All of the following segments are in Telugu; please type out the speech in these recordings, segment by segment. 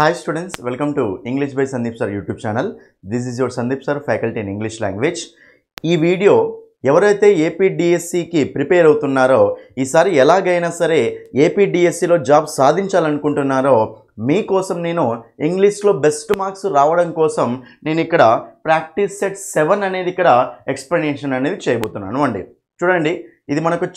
Hi students, welcome to English by Sandeep Sir YouTube channel. This is your Sandeep Sir, faculty in English language. ఈ వీడియో ఎవరైతే ఏపీడిఎస్సికి ప్రిపేర్ అవుతున్నారో ఈసారి ఎలాగైనా సరే ఏపీడిఎస్సిలో జాబ్ సాధించాలనుకుంటున్నారో మీకోసం నేను ఇంగ్లీష్లో బెస్ట్ మార్క్స్ రావడం కోసం నేను ఇక్కడ ప్రాక్టీస్ సెట్ 7 అనేది ఇక్కడ ఎక్స్ప్లెనేషన్ అనేది చేయబోతున్నాను అండి. చూడండి, ఇది మనకు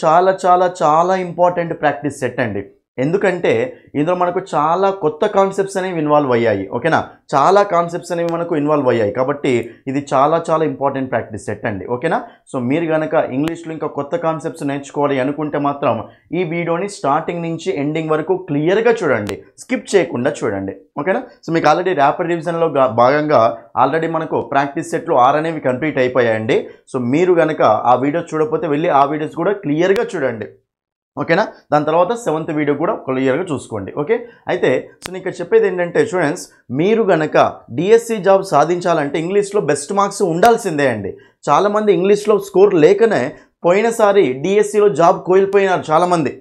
చాలా ఇంపార్టెంట్ ప్రాక్టీస్ సెట్ అండి. ఎందుకంటే ఇందులో మనకు చాలా కొత్త కాన్సెప్ట్స్ అనేవి ఇన్వాల్వ్ అయ్యాయి. ఓకేనా, చాలా కాన్సెప్ట్స్ అనేవి మనకు ఇన్వాల్వ్ అయ్యాయి కాబట్టి ఇది చాలా ఇంపార్టెంట్ ప్రాక్టీస్ సెట్ అండి. ఓకేనా, సో మీరు కనుక ఇంగ్లీష్లో ఇంకా కొత్త కాన్సెప్ట్స్ నేర్చుకోవాలి అనుకుంటే మాత్రం ఈ వీడియోని స్టార్టింగ్ నుంచి ఎండింగ్ వరకు క్లియర్గా చూడండి, స్కిప్ చేయకుండా చూడండి. ఓకేనా, సో మీకు ఆల్రెడీ ర్యాపిడ్ రివిజన్లో భాగంగా ఆల్రెడీ మనకు ప్రాక్టీస్ సెట్లు 6 అనేవి కంప్లీట్ అయిపోయాయండి. సో మీరు కనుక ఆ వీడియో చూడకపోతే వెళ్ళి ఆ వీడియోస్ కూడా క్లియర్గా చూడండి. ఓకేనా, దాని తర్వాత 7th వీడియో కూడా క్లియర్గా చూసుకోండి. ఓకే, అయితే సో నేను ఇక్కడ చెప్పేది ఏంటంటే స్టూడెంట్స్, మీరు కనుక డిఎస్సి జాబ్ సాధించాలంటే ఇంగ్లీష్లో బెస్ట్ మార్క్స్ ఉండాల్సిందే అండి. చాలామంది ఇంగ్లీష్లో స్కోర్ లేకనే పోయినసారి డిఎస్సిలో జాబ్ కోల్పోయినారు చాలామంది.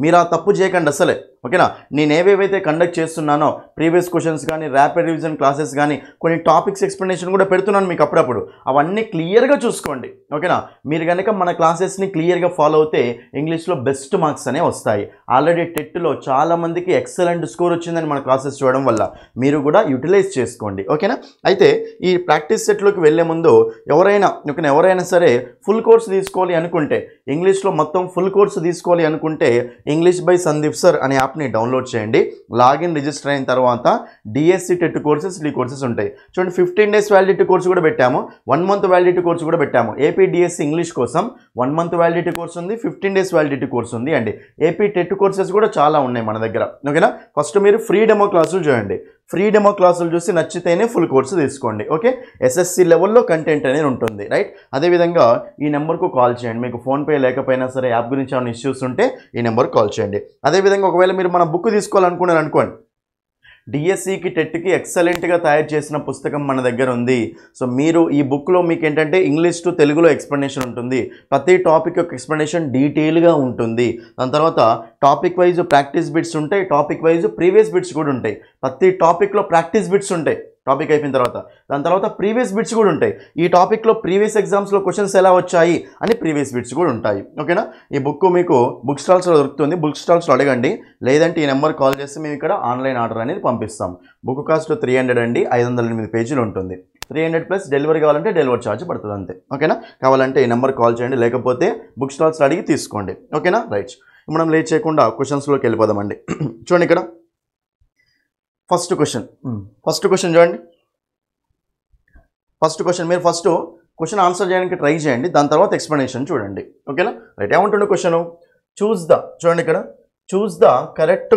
మీరు ఆ తప్పు చేయకండి అసలే. ఓకేనా, నేను ఏవేవైతే కండక్ట్ చేస్తున్నానో ప్రీవియస్ క్వశ్చన్స్ కానీ ర్యాపిడ్ రివిజన్ క్లాసెస్ కానీ కొన్ని టాపిక్స్ ఎక్స్ప్లెనేషన్ కూడా పెడుతున్నాను మీకు అప్పుడప్పుడు, అవన్నీ క్లియర్గా చూసుకోండి. ఓకేనా, మీరు కనుక మన క్లాసెస్ని క్లియర్గా ఫాలో అవుతే ఇంగ్లీష్లో బెస్ట్ మార్క్స్ అనేవి వస్తాయి. ఆల్రెడీ టెట్లో చాలామందికి ఎక్సలెంట్ స్కోర్ వచ్చిందని మన క్లాసెస్ చూడడం వల్ల మీరు కూడా యూటిలైజ్ చేసుకోండి. ఓకేనా, అయితే ఈ ప్రాక్టీస్ సెట్లోకి వెళ్ళే ముందు ఎవరైనా సరే ఫుల్ కోర్స్ తీసుకోవాలి అనుకుంటే, ఇంగ్లీష్లో మొత్తం ఫుల్ కోర్సు తీసుకోవాలి అనుకుంటే ఇంగ్లీష్ బై సందీప్ సర్ అనే యాప్ని డౌన్లోడ్ చేయండి. లాగిన్ రిజిస్టర్ అయిన తర్వాత డిఎస్సి టెట్ కోర్సెస్ ఈ కోర్సెస్ ఉంటాయి. చూడండి, 15 days వ్యాలిడిటీ కోర్సు కూడా పెట్టాము, 1 month వ్యాలిడిటీ కోర్సు కూడా పెట్టాము. ఏపీ డిఎస్సి ఇంగ్లీష్ కోసం 1 month వ్యాలిడిటీ కోర్సు ఉంది, 15 days వ్యాలిడిటీ కోర్సు ఉంది అండి. ఏపీ టెట్ కోర్సెస్ కూడా చాలా ఉన్నాయి మన దగ్గర. ఓకేనా, ఫస్ట్ మీరు ఫ్రీ డెమో క్లాసులు చూడండి, ఫ్రీ డెమో క్లాసులు చూసి నచ్చితేనే ఫుల్ కోర్సు తీసుకోండి. ఓకే, ఎస్ఎస్సి లెవెల్లో కంటెంట్ అనేది ఉంటుంది, రైట్. అదేవిధంగా ఈ నెంబర్కు కాల్ చేయండి. మీకు ఫోన్పే లేకపోయినా సరే యాప్ గురించి ఏమైనా ఇష్యూస్ ఉంటే ఈ నెంబర్కి కాల్ చేయండి. అదేవిధంగా ఒకవేళ మీరు మన బుక్ తీసుకోవాలనుకున్నారు అనుకోండి, డిఎస్సికి టెట్కి ఎక్సలెంట్గా తయారు చేసిన పుస్తకం మన దగ్గర ఉంది. సో మీరు ఈ బుక్లో మీకు ఏంటంటే ఇంగ్లీష్ టు తెలుగులో ఎక్స్ప్లెనేషన్ ఉంటుంది, ప్రతి టాపిక్ యొక్క ఎక్స్ప్లెనేషన్ డీటెయిల్గా ఉంటుంది. దాని తర్వాత టాపిక్ వైజ్ ప్రాక్టీస్ బిట్స్ ఉంటాయి, టాపిక్ వైజ్ ప్రీవియస్ బిట్స్ కూడా ఉంటాయి. ప్రతి టాపిక్లో ప్రాక్టీస్ బిట్స్ ఉంటాయి టాపిక్ అయిపోయిన తర్వాత, దాని తర్వాత ప్రీవియస్ బిట్స్ కూడా ఉంటాయి. ఈ టాపిక్లో ప్రీవియస్ ఎగ్జామ్స్లో క్వశ్చన్స్ ఎలా వచ్చాయి అని ప్రీవియస్ బిట్స్ కూడా ఉంటాయి. ఓకేనా, ఈ బుక్ మీకు బుక్ స్టాల్స్లో దొరుకుతుంది, బుక్ స్టాల్స్లో అడగండి, లేదంటే ఈ నెంబర్ కాల్ చేస్తే మేము ఇక్కడ ఆన్లైన్ ఆర్డర్ అనేది పంపిస్తాం. బుక్ కాస్ట్ 300 అండి, 508 పేజీలు ఉంటుంది. 300 ప్లస్ డెలివరీ కావాలంటే డెలివరీ ఛార్జ్ పడుతుంది అంతే. ఓకేనా, కావాలంటే ఈ నెంబర్ కాల్ చేయండి, లేకపోతే బుక్ స్టాల్స్లో అడిగి తీసుకోండి. ఓకేనా, రైట్. మనం లేట్ చేయకుండా క్వశ్చన్స్లోకి వెళ్ళిపోదామండి. చూడండి, ఇక్కడ ఫస్ట్ క్వశ్చన్ చూడండి. ఫస్ట్ క్వశ్చన్ మీరు ఫస్ట్ క్వశ్చన్ ఆన్సర్ చేయడానికి ట్రై చేయండి, దాని తర్వాత ఎక్స్ప్లెనేషన్ చూడండి. ఓకేనా, రైట్. ఏమంటుండే క్వశ్చన్, చూడండి ఇక్కడ, choose the correct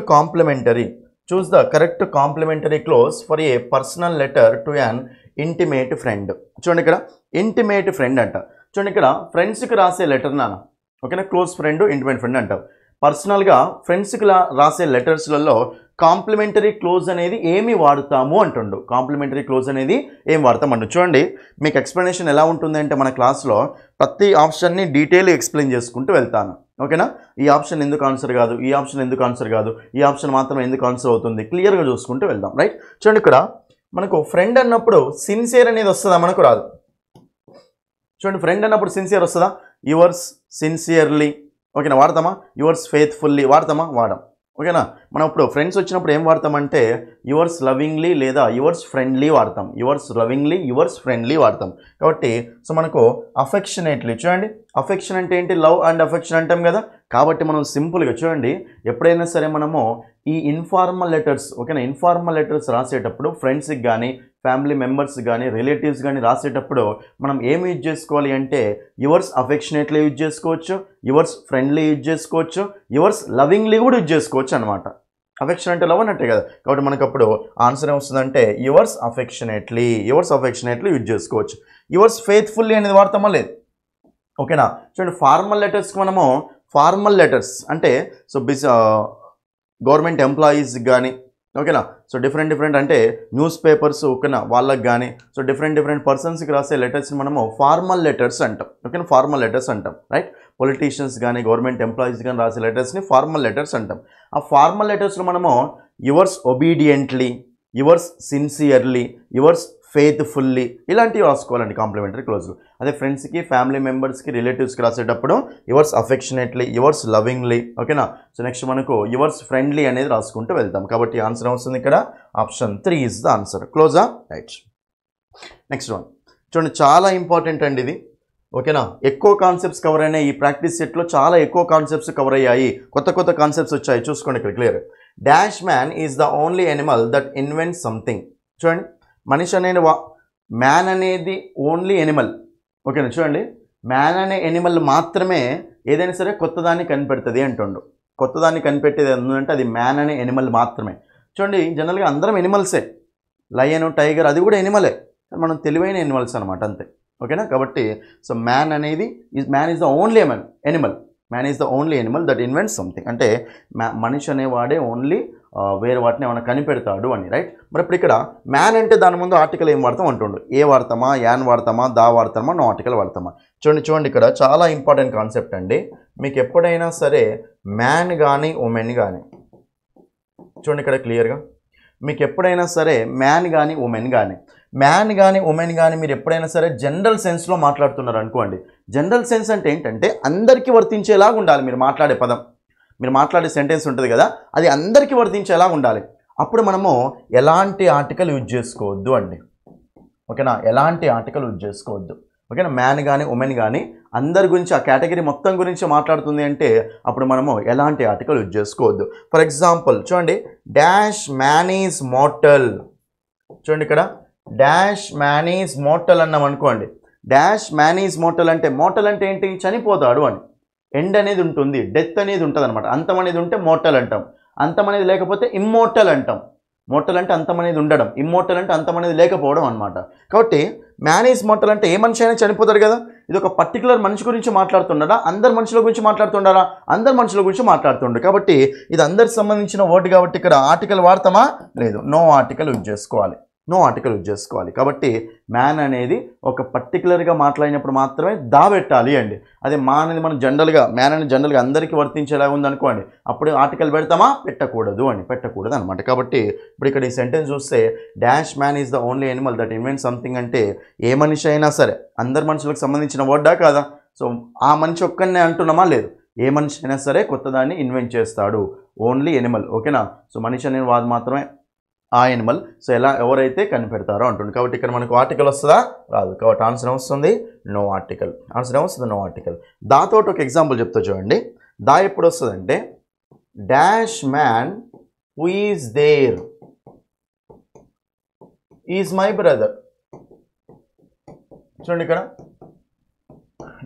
complementary close for a personal letter to an intimate friend. చూడండి ఇక్కడ ఇంటిమేట్ ఫ్రెండ్ అంట. చూడండి ఇక్కడ ఫ్రెండ్స్కి రాసే లెటర్ నాన్న. ఓకేనా, క్లోజ్ ఫ్రెండ్ ఇంటిమేట్ ఫ్రెండ్ అంటావు. పర్సనల్గా ఫ్రెండ్స్కి రాసే లెటర్స్లలో కాంప్లిమెంటరీ క్లోజ్ అనేది ఏమి వాడతాము అంటుండు. కాంప్లిమెంటరీ క్లోజ్ అనేది ఏం వాడతామంటు. చూడండి, మీకు ఎక్స్ప్లెనేషన్ ఎలా ఉంటుందంటే మన క్లాస్లో ప్రతి ఆప్షన్ని డీటెయిల్ ఎక్స్ప్లెయిన్ చేసుకుంటూ వెళ్తాను. ఓకేనా, ఈ ఆప్షన్ ఎందుకు ఆన్సర్ కాదు, ఈ ఆప్షన్ ఎందుకు ఆన్సర్ కాదు, ఈ ఆప్షన్ మాత్రం ఎందుకు ఆన్సర్ అవుతుంది, క్లియర్గా చూసుకుంటూ వెళ్దాం, రైట్. చూడండి, ఇక్కడ మనకు ఫ్రెండ్ అన్నప్పుడు సిన్సియర్ అనేది వస్తుందా, మనకు రాదు. చూడండి, ఫ్రెండ్ అన్నప్పుడు సిన్సియర్ వస్తుందా, యువర్స్ సిన్సియర్లీ. ఓకేనా, వాడతామా, యువర్స్ ఫెయిత్ఫుల్లీ వాడతామా, వాడం. ఓకేనా, మనం ఇప్పుడు ఫ్రెండ్స్ వచ్చినప్పుడు ఏం వాడతామంటే యువర్స్ లవింగ్లీ లేదా యువర్స్ ఫ్రెండ్లీ వాడతాం. యువర్స్ లవింగ్లీ, యువర్స్ ఫ్రెండ్లీ వాడతాం. కాబట్టి సో మనకు అఫెక్షనేట్లీ. చూడండి, అఫెక్షన్ అంటే ఏంటి, లవ్ అండ్ అఫెక్షన్ అంటాం కదా. కాబట్టి మనం సింపుల్గా చూడండి, ఎప్పుడైనా సరే మనము ఈ ఇన్ఫార్మల్ లెటర్స్, ఓకేనా, ఇన్ఫార్మల్ లెటర్స్ రాసేటప్పుడు ఫ్రెండ్స్కి కానీ ఫ్యామిలీ మెంబర్స్ కానీ రిలేటివ్స్ కానీ రాసేటప్పుడు మనం ఏమి యూజ్ చేసుకోవాలి అంటే యువర్స్ అఫెక్షనేట్లీ యూజ్ చేసుకోవచ్చు, యువర్స్ ఫ్రెండ్లీ యూజ్ చేసుకోవచ్చు, యువర్స్ లవింగ్లీ కూడా యూజ్ చేసుకోవచ్చు అనమాట. అఫెక్షన్ అంటే లవ్ అన్నట్టే కదా. కాబట్టి మనకు అప్పుడు ఆన్సర్ ఏమొస్తుందంటే యువర్స్ అఫెక్షనేట్లీ యూజ్ చేసుకోవచ్చు. యువర్స్ ఫెయిత్ఫుల్లీ అనేది వాడతామా లేదు. ఓకేనా, చూడండి, ఫార్మల్ లెటర్స్కి మనము ఫార్మల్ లెటర్స్ అంటే సో గవర్నమెంట్ ఎంప్లాయీస్కి కానీ, ఓకేనా, సో డిఫరెంట్ అంటే న్యూస్ పేపర్స్, ఓకేనా, వాళ్ళకి కానీ సో డిఫరెంట్ పర్సన్స్కి రాసే లెటర్స్ని మనము ఫార్మల్ లెటర్స్ అంటాం. ఓకేనా, ఫార్మల్ లెటర్స్ అంటాం, రైట్. పొలిటీషియన్స్ కానీ గవర్నమెంట్ ఎంప్లాయీస్ కానీ రాసే లెటర్స్ని ఫార్మల్ లెటర్స్ అంటాం. ఆ ఫార్మల్ లెటర్స్లో మనము yours obediently, yours sincerely, yours faithfully ఇలాంటివి రాసుకోవాలండి కాంప్లిమెంటరీ క్లోజ్లు. అదే ఫ్రెండ్స్కి, ఫ్యామిలీ మెంబర్స్కి, రిలేటివ్స్కి రాసేటప్పుడు యువర్స్ అఫెక్షనేట్లీ, యువర్స్ లవింగ్లీ. ఓకేనా? సో నెక్స్ట్ మనకు యువర్స్ ఫ్రెండ్లీ అనేది రాసుకుంటూ వెళ్తాం. కాబట్టి ఆన్సర్ వస్తుంది ఇక్కడ ఆప్షన్ 3 ఈజ్ ద ఆన్సర్. క్లోజా? రైట్. నెక్స్ట్ వన్ చూడండి, చాలా ఇంపార్టెంట్ అండి ఇది. ఓకేనా? ఎక్కువ కాన్సెప్ట్స్ కవర్ అయినాయి ఈ ప్రాక్టీస్ సెట్లో, చాలా ఎక్కువ కాన్సెప్ట్స్ కవర్ అయ్యాయి, కొత్త కాన్సెప్ట్స్ వచ్చాయి. చూసుకోండి ఇక్కడ clear. Dash man is the only animal that invents something. చూడండి, మనిషి అనేది మ్యాన్ అనేది ఓన్లీ ఎనిమల్. ఓకేనా? చూడండి, మ్యాన్ అనే ఎనిమల్ మాత్రమే ఏదైనా సరే కొత్తదాన్ని కనిపెడుతుంది అంటుండు. కొత్తదాన్ని కనిపెట్టేది ఏంటంటే అది మ్యాన్ అనే ఎనిమల్ మాత్రమే. చూడండి, జనరల్గా అందరం ఎనిమల్సే. లయన్, టైగర్ అది కూడా ఎనిమలే, మనం తెలివైన ఎనిమల్స్ అనమాట, అంతే. ఓకేనా? కాబట్టి సో మ్యాన్ అనేది man is the only animal. Man is the only animal that invents something. అంటే మనిషి అనేవాడే ఓన్లీ వేరే వాటిని ఏమైనా కనిపెడతాడు అని. రైట్? మరి ఇప్పుడు ఇక్కడ మ్యాన్ అంటే దాని ముందు ఆర్టికల్ ఏం వాడతాం అంటుండు. ఏ వాడతామా, యాన్ వాడతామా, దా వాడతామా, నో ఆర్టికల్ వాడతామా? చూడండి ఇక్కడ చాలా ఇంపార్టెంట్ కాన్సెప్ట్ అండి. మీకు ఎప్పుడైనా సరే మ్యాన్ కానీ ఉమెన్ కానీ, చూడండి ఇక్కడ క్లియర్గా, మీకు ఎప్పుడైనా సరే మ్యాన్ కానీ ఉమెన్ కానీ మీరు ఎప్పుడైనా సరే జనరల్ సెన్స్లో మాట్లాడుతున్నారు అనుకోండి. జనరల్ సెన్స్ అంటే ఏంటంటే అందరికీ వర్తించేలాగా ఉండాలి. మీరు మాట్లాడే పదం, మీరు మాట్లాడే సెంటెన్స్ ఉంటుంది కదా, అది అందరికీ వర్తించేలాగా ఉండాలి. అప్పుడు మనము ఎలాంటి ఆర్టికల్ యూజ్ చేసుకోవద్దు అండి. ఓకేనా? ఎలాంటి ఆర్టికల్ యూజ్ చేసుకోవద్దు. ఓకేనా? మ్యాన్ కానీ ఉమెన్ కానీ అందరి గురించి, ఆ కేటగిరీ మొత్తం గురించి మాట్లాడుతుంది అంటే అప్పుడు మనము ఎలాంటి ఆర్టికల్ యూజ్ చేసుకోవద్దు. ఫర్ ఎగ్జాంపుల్ చూడండి, డాష్ మ్యాన్ ఈజ్ మోర్టల్. చూడండి ఇక్కడ డాష్ మ్యాన్ ఈజ్ మోర్టల్ అన్నాం అనుకోండి. డాష్ మ్యాన్ ఈజ్ మోర్టల్ అంటే మోర్టల్ అంటే ఏంటి? చనిపోతాడు అని. ఎండ్ అనేది ఉంటుంది, డెత్ అనేది ఉంటుంది అనమాట. అంతం అనేది ఉంటే మోర్టల్ అంటాం, అంతం అనేది లేకపోతే ఇమ్మోర్టల్ అంటాం. మోర్టల్ అంటే అంతం అనేది ఉండడం, ఇమ్మోర్టల్ అంటే అంతం అనేది లేకపోవడం అనమాట. కాబట్టి మ్యాన్ ఈజ్ మోర్టల్ అంటే ఏ మనిషి అయినా చనిపోతాడు కదా. ఇది ఒక పర్టికులర్ మనిషి గురించి మాట్లాడుతున్నారా, అందరు మనుషుల గురించి మాట్లాడుతున్నారా? అందరు మనుషుల గురించి మాట్లాడుతుండ్రు. కాబట్టి ఇది అందరికి సంబంధించిన వర్డ్ కాబట్టి ఇక్కడ ఆర్టికల్ వాడతామా? లేదు, నో ఆర్టికల్ యూజ్ చేసుకోవాలి. కాబట్టి మ్యాన్ అనేది ఒక పర్టికులర్గా మాట్లాడినప్పుడు మాత్రమే దా పెట్టాలి అండి. అదే మా అనేది మనం మ్యాన్ అనేది జనరల్గా అందరికీ వర్తించేలాగా ఉందనుకోండి, అప్పుడు ఆర్టికల్ పెడతామా? పెట్టకూడదు అనమాట. కాబట్టి ఇప్పుడు ఇక్కడ ఈ సెంటెన్స్ చూస్తే dash man is the only animal that invent something అంటే ఏ మనిషి అయినా సరే, అందరు మనుషులకు సంబంధించిన వర్డా కాదా? సో ఆ మనిషి ఒక్కనే అంటున్నామా? లేదు, ఏ మనిషి అయినా సరే కొత్తదాన్ని ఇన్వెంట్ చేస్తాడు, ఓన్లీ ఎనిమల్. ఓకేనా? సో మనిషి అనే వాడు మాత్రమే ఆ ఎనిమల్. సో ఎవరైతే కనిపెడతారో అంటుంది. కాబట్టి ఇక్కడ మనకు ఆర్టికల్ వస్తుందా? రాదు. కాబట్టి ఆన్సర్ వస్తుంది నో ఆర్టికల్. దాతో ఒక ఎగ్జాంపుల్ చెప్తా చూడండి. దా ఎప్పుడు వస్తుందంటే dash man who is there is my brother. చూడండి ఇక్కడ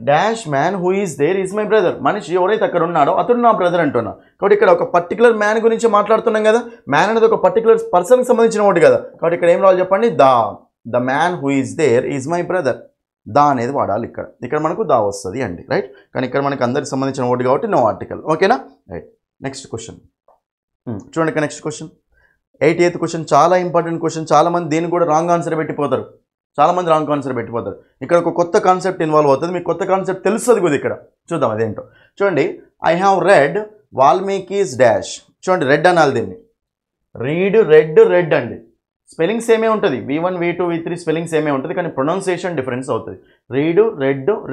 dash man who is there is my brother. మనిషి ఎవరైతే అక్కడ ఉన్నాడో అతడు నా బ్రదర్ అంటున్నా. కాబట్టి ఇక్కడ ఒక పర్టికులర్ మ్యాన్ గురించి మాట్లాడుతున్నాం కదా. మ్యాన్ అనేది ఒక పర్టికులర్ పర్సన్కి సంబంధించిన ఒకటి కదా. కాబట్టి ఇక్కడ ఏం రావాలి చెప్పండి? The man who is there is my brother. The అనేది వాడాలి. ఇక్కడ మనకు దా వస్తుంది అండి. రైట్? కానీ ఇక్కడ మనకు అందరికి సంబంధించిన ఒకటి కాబట్టి నో ఆర్టికల్. ఓకేనా? రైట్. నెక్స్ట్ క్వశ్చన్ చూడండి. ఇక్కడ నెక్స్ట్ క్వశ్చన్ 88th క్వశ్చన్, చాలా ఇంపార్టెంట్ క్వశ్చన్. చాలామంది దీన్ని కూడా రాంగ్ ఆన్సర్ పెట్టిపోతారు. ఇక్కడ ఒక కొత్త కాన్సెప్ట్ ఇన్వాల్వ్ అవుతుంది. మీకు కొత్త కాన్సెప్ట్ తెలుస్తుంది కొద్ది. ఇక్కడ చూద్దాం అదేంటో. చూడండి, I have read Valmiki's dash. చూడండి, రెడ్ అనాలి దీన్ని. రెడ్ అండి. స్పెల్లింగ్స్ ఏమే ఉంటుంది, V1 V2 V3 స్పెల్లింగ్స్ ఏమే ఉంటుంది, కానీ ప్రొనౌన్సియేషన్ డిఫరెన్స్ అవుతుంది.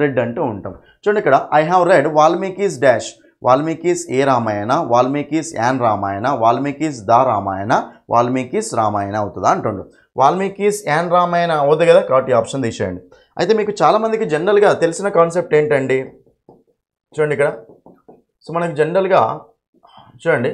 రెడ్ అంటూ ఉంటాం. చూడండి ఇక్కడ I have read Valmiki's dash. Valmiki's a Ramayana, Valmiki's an Ramayana, Valmiki's the Ramayana, Valmiki's Ramayana అవుతుందా అంటుండు. వాల్మీకీస్ యాన్ రామాయణ అవుతుంది కదా. కాబట్టి ఆప్షన్ తీసేయండి. అయితే మీకు చాలామందికి జనరల్గా తెలిసిన కాన్సెప్ట్ ఏంటండి? చూడండి ఇక్కడ. సో మనకి జనరల్గా చూడండి,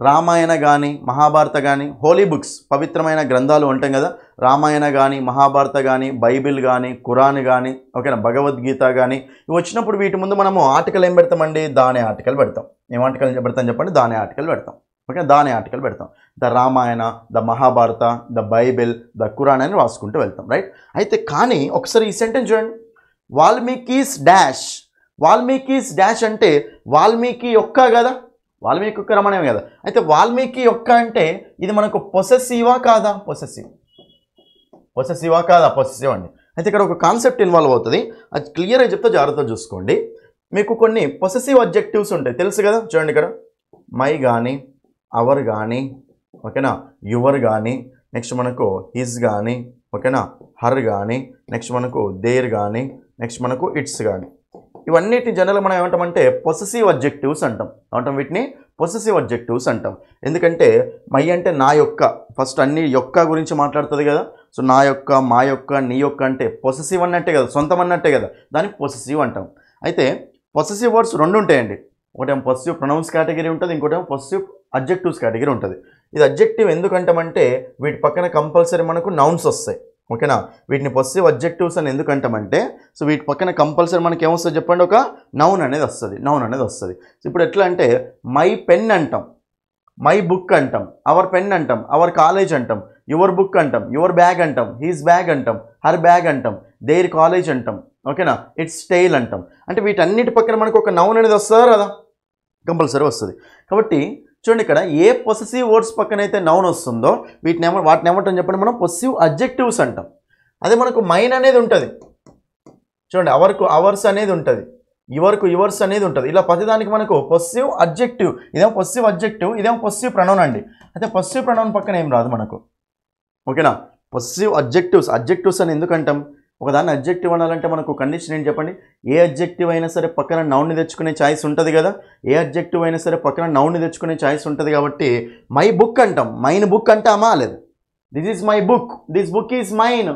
రామాయణ కానీ మహాభారత కానీ హోలీ బుక్స్, పవిత్రమైన గ్రంథాలు ఉంటాం కదా. రామాయణ కానీ మహాభారత కానీ బైబిల్ కానీ ఖురాన్ కానీ, ఓకేనా, భగవద్గీత కానీ ఇవి వచ్చినప్పుడు వీటి ముందు మనము ఆర్టికల్ ఏం పెడతామండి? దానే ఆర్టికల్ పెడతాం. ఏం ఆర్టికల్ పెడతాం చెప్పండి? దానే ఆర్టికల్ పెడతాం. ఓకే, దానే ఆర్టికల్ పెడతాం. The Ramayana, the Mahabharata, the Bible, the Quran అని రాసుకుంటూ వెళ్తాం. రైట్? అయితే కానీ ఒకసారి ఈ సెంటెన్స్ చూడండి. వాల్మీకీస్ డాష్ అంటే వాల్మీకి యొక్క కదా, వాల్మీకి యొక్క రమణమే కదా. అయితే వాల్మీకి యొక్క అంటే ఇది మనకు పొసెసివా కాదా? పొసెసివా కాదా? పొసెసివ్ అండి. అయితే ఇక్కడ ఒక కాన్సెప్ట్ ఇన్వాల్వ్ అవుతుంది. అది క్లియర్గా చెప్తే జాగ్రత్తగా చూసుకోండి. మీకు కొన్ని పొసెసివ్ అడ్జెక్టివ్స్ ఉంటాయి, తెలుసు కదా. చూడండి ఇక్కడ మై కానీ, అవర్ కానీ, ఓకేనా, యువర్ కానీ, నెక్స్ట్ మనకు హిజ్ కానీ, ఓకేనా, హర్ కానీ, నెక్స్ట్ మనకు దేర్ కానీ, నెక్స్ట్ మనకు ఇట్స్ కానీ, ఇవన్నిటి జనరల్గా మనం ఏమంటామంటే పొసెసివ్ అడ్జెక్టివ్స్ అంటాం. ఏమంటాం వీటిని? పొసెసివ్ అడ్జెక్టివ్స్ అంటాం. ఎందుకంటే మై అంటే నా యొక్క, ఫస్ట్ అన్ని యొక్క గురించి మాట్లాడుతుంది కదా. సో నా యొక్క, మా యొక్క, నీ యొక్క అంటే పొసెసివ్ అన్నట్టే కదా, సొంతం అన్నట్టే కదా, దాన్ని పొసెసివ్ అంటాం. అయితే పొసెసివ్ వర్డ్స్ రెండు ఉంటాయండి. ఒకటేమో పొసెసివ్ ప్రొనౌన్స్ కేటగిరీ ఉంటుంది, ఇంకోటేమో పొసెసివ్ అడ్జెక్టివ్స్ కేటగిరీ ఉంటుంది. ఇది అడ్జెక్టివ్ ఎందుకంటామంటే వీటి పక్కన కంపల్సరీ మనకు నౌన్స్ వస్తాయి. ఓకేనా, వీటిని పొసెసివ్ అడ్జెక్టివ్స్ అని ఎందుకంటామంటే సో వీటి పక్కన కంపల్సరీ మనకి ఏమొస్తుంది చెప్పండి, ఒక నౌన్ అనేది వస్తుంది. నౌన్ అనేది వస్తుంది. ఇప్పుడు ఎట్లా అంటే మై పెన్ అంటాం, మై బుక్ అంటాం, అవర్ పెన్ అంటాం, అవర్ కాలేజ్ అంటాం, యువర్ బుక్ అంటాం, యువర్ బ్యాగ్ అంటాం, హీస్ బ్యాగ్ అంటాం, హర్ బ్యాగ్ అంటాం, దేర్ కాలేజ్ అంటాం, ఓకేనా, ఇట్స్ టైల్ అంటాం. అంటే వీటన్నిటి పక్కన మనకు ఒక నౌన్ అనేది వస్తుందా కదా, కంపల్సరీ వస్తుంది. కాబట్టి చూడండి ఇక్కడ ఏ పొసెసివ్ వర్డ్స్ పక్కన అయితే నౌన్ వస్తుందో వాటిని ఏమంటాం చెప్పండి, మనం పొసెసివ్ అడ్జెక్టివ్స్ అంటాం. అదే మనకు మైన్ అనేది ఉంటుంది చూడండి, అవర్కు అవర్స్ అనేది ఉంటుంది, యువర్కు యువర్స్ అనేది ఉంటుంది. ఇలా ప్రతిదానికి మనకు పొసెసివ్ అడ్జెక్టివ్, ఇదేమో పొసెసివ్ అడ్జెక్టివ్, ఇదేమో పొసెసివ్ ప్రొనౌన్ అండి. అయితే పొసెసివ్ ప్రొనౌన్ పక్కన ఏం రాదు మనకు. ఓకేనా, పొసెసివ్ అడ్జెక్టివ్స్ అని ఎందుకంటాం? ఒకదాన్ని అడ్జెక్టివ్ అనాలంటే మనకు కండిషన్ ఏంటి చెప్పండి, ఏ అడ్జెక్టివ్ అయినా సరే పక్కన నౌన్ని తెచ్చుకునే ఛాయిస్ ఉంటుంది కదా. ఏ అడ్జెక్టివ్ అయినా సరే పక్కన నౌన్ని తెచ్చుకునే ఛాయిస్ ఉంటుంది. కాబట్టి మై బుక్ అంటాం, మైన్ బుక్ అంటామా లేదు, this is my book, this book is mine.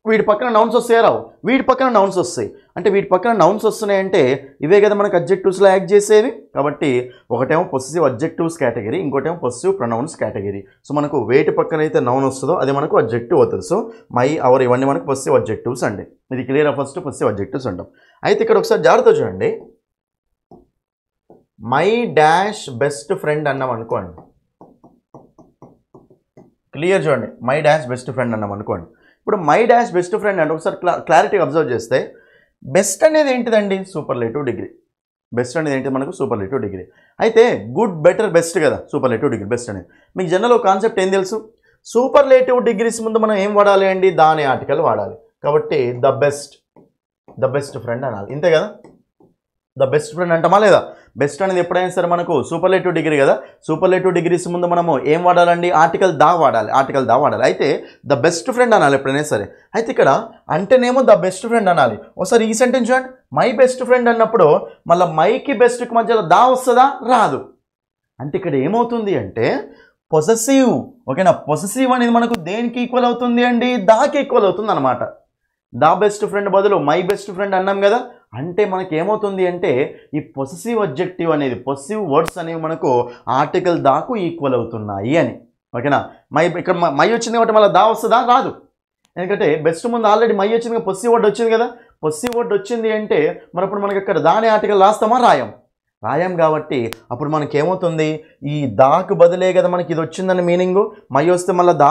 వీటి పక్కన నౌన్స్ వస్తాయి రావు, వీటి పక్కన నౌన్స్ వస్తాయి. అంటే వీటి పక్కన నౌన్స్ వస్తున్నాయంటే ఇవే కదా మనకు అడ్జెక్టివ్స్లో యాక్ట్ చేసేవి. కాబట్టి ఒకటేమో పొసెసివ్ అడ్జెక్టివ్స్ కేటగిరీ, ఇంకోటేమో పొసెసివ్ ప్రొనౌన్స్ కేటగిరీ. సో మనకు వేటి పక్కన అయితే నౌన్ వస్తుందో అది మనకు అడ్జెక్టివ్ అవుతుంది. సో మై, అవర్ ఇవన్నీ మనకు పొసెసివ్ అడ్జెక్టివ్స్ అండి. ఇది క్లియర్. ఫస్ట్ పొసెసివ్ అడ్జెక్టివ్స్ అంటాం. అయితే ఇక్కడ ఒకసారి జాగ్రత్త చూడండి, మై డాష్ బెస్ట్ ఫ్రెండ్ అన్నాం అనుకోండి, క్లియర్ చూడండి, మై డాష్ బెస్ట్ ఫ్రెండ్ అన్నాం అనుకోండి. ఇప్పుడు మై డాష్ బెస్ట్ ఫ్రెండ్ అంటే ఒకసారి క్లారిటీగా అబ్జర్వ్ చేస్తే బెస్ట్ అనేది ఏంటిదండి, సూపర్లేటివ్ డిగ్రీ. బెస్ట్ అనేది ఏంటి మనకు, సూపర్లేటివ్ డిగ్రీ. అయితే గుడ్, బెటర్, బెస్ట్ కదా సూపర్లేటివ్ డిగ్రీ. బెస్ట్ అనేది మీకు జనరల్ కాన్సెప్ట్ ఏం తెలుసు, సూపర్లేటివ్ డిగ్రీస్ ముందు మనం ఏం వాడాలి అండి, దాని ఆర్టికల్ వాడాలి. కాబట్టి ద బెస్ట్ ఫ్రెండ్ అనాలి, ఇంతే కదా. ద బెస్ట్ ఫ్రెండ్ అంటామా లేదా? బెస్ట్ అనేది ఎప్పుడైనా సరే మనకు సూపర్లేటివ్ డిగ్రీ కదా. సూపర్లేటివ్ డిగ్రీస్ ముందు మనము ఏం వాడాలండి, ఆర్టికల్ దా వాడాలి. అయితే ద బెస్ట్ ఫ్రెండ్ అనాలి ఎప్పుడైనా సరే. అయితే ఇక్కడ అంటేనేమో ద బెస్ట్ ఫ్రెండ్ అనాలి. ఒకసారి ఈ సెంటెన్స్ చూడండి, మై బెస్ట్ ఫ్రెండ్ అన్నప్పుడు మళ్ళీ మైకి బెస్ట్కి మధ్యలో దా వస్తుందా, రాదు. అంటే ఇక్కడ ఏమవుతుంది అంటే పొసెసివ్. ఓకేనా, పొసెసివ్ అనేది మనకు దేనికి ఈక్వల్ అవుతుంది అండి, దాకి ఈక్వల్ అవుతుంది అనమాట. ద బెస్ట్ ఫ్రెండ్ బదులు మై బెస్ట్ ఫ్రెండ్ అన్నాం కదా. అంటే మనకి ఏమవుతుంది అంటే ఈ పొసెసివ్ అడ్జెక్టివ్ అనేది, పొసెసివ్ వర్డ్స్ అనేవి మనకు ఆర్టికల్ దాకు ఈక్వల్ అవుతున్నాయి అని. ఓకేనా, ఇక్కడ మై వచ్చింది కాబట్టి మళ్ళీ దా వస్తుందా, రాదు. ఎందుకంటే బెస్ట్ ముందు ఆల్రెడీ మై వచ్చింది, పొసెసివ్ వర్డ్ వచ్చింది కదా. పొసెసివ్ వర్డ్ వచ్చింది అంటే మరి అప్పుడు మనకి ఇక్కడ దాని ఆర్టికల్ రాస్తామా, రాయం కాబట్టి అప్పుడు మనకి ఏమవుతుంది, ఈ దాకు బదులే కదా మనకి ఇది వచ్చిందని మీనింగు. మై వస్తే మళ్ళీ దా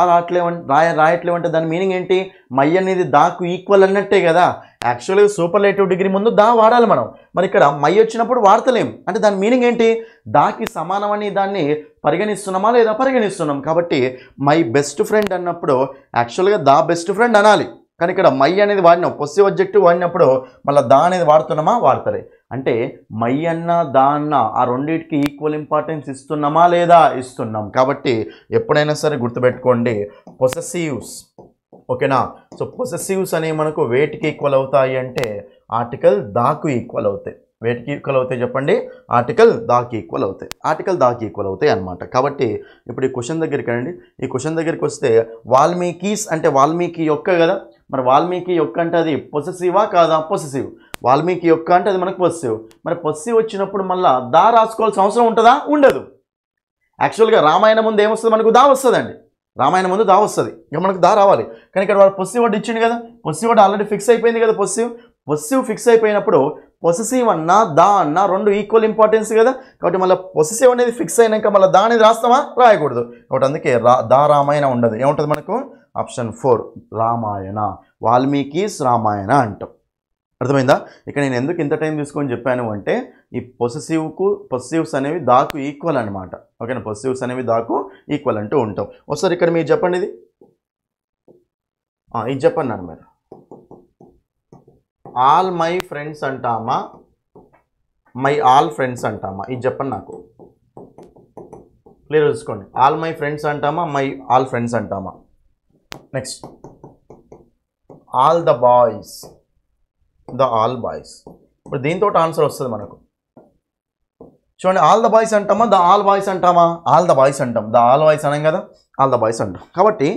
రాయట్లేమంటే దాని మీనింగ్ ఏంటి, మై అనేది దాకు ఈక్వల్ అన్నట్టే కదా. యాక్చువల్గా సూపర్లేటివ్ డిగ్రీ ముందు దా వాడాలి మనం. మరి ఇక్కడ మై వచ్చినప్పుడు వాడతలేం. అంటే దాని మీనింగ్ ఏంటి, దాకి సమానమని దాన్ని పరిగణిస్తున్నామా లేదా, పరిగణిస్తున్నాం. కాబట్టి మై బెస్ట్ ఫ్రెండ్ అన్నప్పుడు యాక్చువల్గా దా బెస్ట్ ఫ్రెండ్ అనాలి. కానీ ఇక్కడ మై అనేది వాడినాం, పొసెసివ్ అడ్జెక్టివ్ వాడినప్పుడు మళ్ళీ దా అనేది వాడుతున్నామా, వాడతలే. అంటే మై అన్న దా అన్న ఆ రెండింటికి ఈక్వల్ ఇంపార్టెన్స్ ఇస్తున్నామా లేదా, ఇస్తున్నాం. కాబట్టి ఎప్పుడైనా సరే గుర్తుపెట్టుకోండి పొసెసివ్స్. ఓకేనా, సో పొసెసివ్స్ అనేవి మనకు వేటికి ఈక్వల్ అవుతాయి అంటే ఆర్టికల్ దాకు ఈక్వల్ అవుతాయి. వేటికి ఈక్వల్ అవుతాయి చెప్పండి, ఆర్టికల్ దాకి ఈక్వల్ అవుతాయి అనమాట. కాబట్టి ఇప్పుడు ఈ క్వశ్చన్ దగ్గరికి రండి. ఈ క్వశ్చన్ దగ్గరికి వస్తే వాల్మీకీస్ అంటే వాల్మీకి యొక్క కదా. మరి వాల్మీకి యొక్క అంటే అది పొసెసివా కాదా, పొసెసివ్. వాల్మీకి యొక్క అంటే అది మనకు పొసెసివ్. మరి పొసెసివ్ వచ్చినప్పుడు మళ్ళీ దా రాసుకోవాల్సిన అవసరం ఉంటుందా, ఉండదు. యాక్చువల్గా రామాయణం ముందు ఏమొస్తుంది మనకు, దా వస్తుందండి. రామాయణం ముందు దా వస్తుంది, ఇక మనకు దా రావాలి. కానీ ఇక్కడ వాడు పొసెసివ్ వర్డ్ ఇచ్చింది కదా. పొసెసివ్ వర్డ్ ఆల్రెడీ ఫిక్స్ అయిపోయింది కదా. పొసెసివ్ ఫిక్స్ అయిపోయినప్పుడు పొసెసివ్ అన్నా దా అన్నా రెండు ఈక్వల్ ఇంపార్టెన్స్ కదా. కాబట్టి మళ్ళీ పొసెసివ్ అనేది ఫిక్స్ అయినాక మళ్ళీ దా అనేది రాస్తామా, రాయకూడదు. కాబట్టి అందుకే దా రామాయణ ఉండదు. ఏముంటుంది మనకు, ఆప్షన్ 4 రామాయణ. వాల్మీకీస్ రామాయణ అంటాం. అర్థమైందా? ఇక నేను ఎందుకు ఇంత టైం తీసుకొని చెప్పాను అంటే ఈ పొసెసివ్స్ అనేవి దాకు ఈక్వల్ అనమాట. ఓకేనా, పొసెసివ్స్ అనేవి దాకు ఈక్వల్ అంటూ ఉంటాం. ఒకసారి ఇక్కడ మీరు చెప్పండి, ఇది చెప్పండి నాన్న మీరు. ఆల్ మై ఫ్రెండ్స్ అంటామా, మై ఆల్ ఫ్రెండ్స్ అంటామా, ఇది చెప్పండి నాకు. క్లియర్ చూసుకోండి. ఆల్ మై ఫ్రెండ్స్ అంటామా, మై ఆల్ ఫ్రెండ్స్ అంటామా? Next all the boys, the all boys. ఇప్పుడు దీంతో ఆన్సర్ వస్తుంది మనకు. చూడండి, ఆల్ ద బాయ్స్ అంటామా, ద ఆల్ బాయ్స్ అంటామా? ఆల్ ద బాయ్స్ అంటాం. ద ఆల్ బాయ్స్ అనం కదా, ఆల్ ద బాయ్స్ అంటాం. కాబట్టి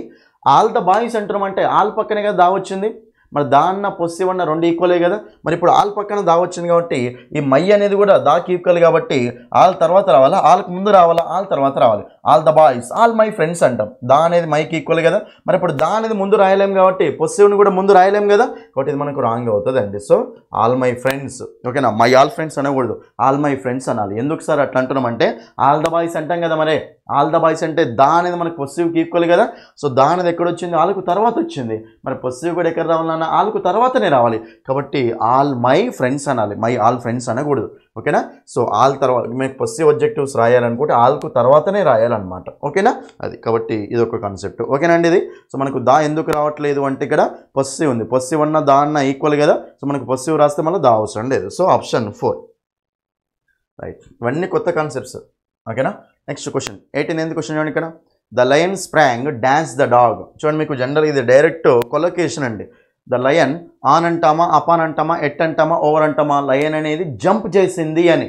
ఆల్ ద బాయ్స్ అంటున్నాం అంటే ఆల్ పక్కనే కదా దా వచ్చింది, మరి దా అన్న పొస్సివ్ అన్న రెండు ఈక్వలే కదా. మరి ఇప్పుడు ఆల్ పక్కన దా వచ్చింది కాబట్టి ఈ మై అనేది కూడా దాకి ఈక్వల్ కాబట్టి ఆల్ తర్వాత రావాలా, ఆల్కి ముందు రావాలా, ఆల్ తర్వాత రావాలి. All the boys, all my friends అంటాం. దా అనేది మైకి ఈక్వల్ కదా. మరి ఇప్పుడు దా అనేది ముందు రాయలేం కాబట్టి పొస్సివ్ని కూడా ముందు రాయలేం కదా, కాబట్టి ఇది మనకు రాంగ్ అవుతుంది అండి. సో ఆల్ మై ఫ్రెండ్స్, ఓకేనా. మై ఆల్ ఫ్రెండ్స్ అనకూడదు, ఆల్ మై ఫ్రెండ్స్ అనాలి. ఎందుకు సార్ అట్లా అంటున్నామంటే ఆల్ ద బాయ్స్ అంటాం కదా, మరి ఆల్ ద బాయ్స్ అంటే దా అనేది మనకు పొస్సివ్కి ఈక్వల్ కదా. సో దా అనేది ఎక్కడ వచ్చింది, ఆల్కు తర్వాత వచ్చింది. మరి పొస్సివ్ కూడా ఎక్కడ రావాలన్నా ఆల్కు తర్వాతనే రావాలి. కాబట్టి ఆల్ మై ఫ్రెండ్స్ అనాలి, మై ఆల్ ఫ్రెండ్స్ అనకూడదు, ఓకేనా. సో ఆల్ తర్వాత మీకు పొస్సివ్ అబ్జెక్టివ్స్ రాయాలనుకుంటే ఆల్కు తర్వాతనే రాయాలన్నమాట, ఓకేనా. అది కాబట్టి ఇది ఒక కాన్సెప్ట్, ఓకేనా అండి ఇది. సో మనకు దా ఎందుకు రావట్లేదు అంటే ఇక్కడ పొస్సివ్ ఉంది, పొస్సివ్ అన్న దా అన్న ఈక్వల్ కదా. సో మనకు పొస్సివ్ రాస్తే మళ్ళీ దా అవసరం లేదు. So option 4 right. ఇవన్నీ కొత్త కాన్సెప్ట్స్, ఓకేనా. నెక్స్ట్ క్వశ్చన్ 18th క్వశ్చన్ చూడండి. ఇక్కడ the lion sprang dash the dog. చూడండి, మీకు జనరల్ ఇది డైరెక్ట్ కొలొకేషన్ అండి. ద లయన్ ఆన్ అంటామా, అపాన్ అంటామా, ఎట్ అంటామా, ఓవర్ అంటామా? లయన్ అనేది జంప్ చేసింది అని,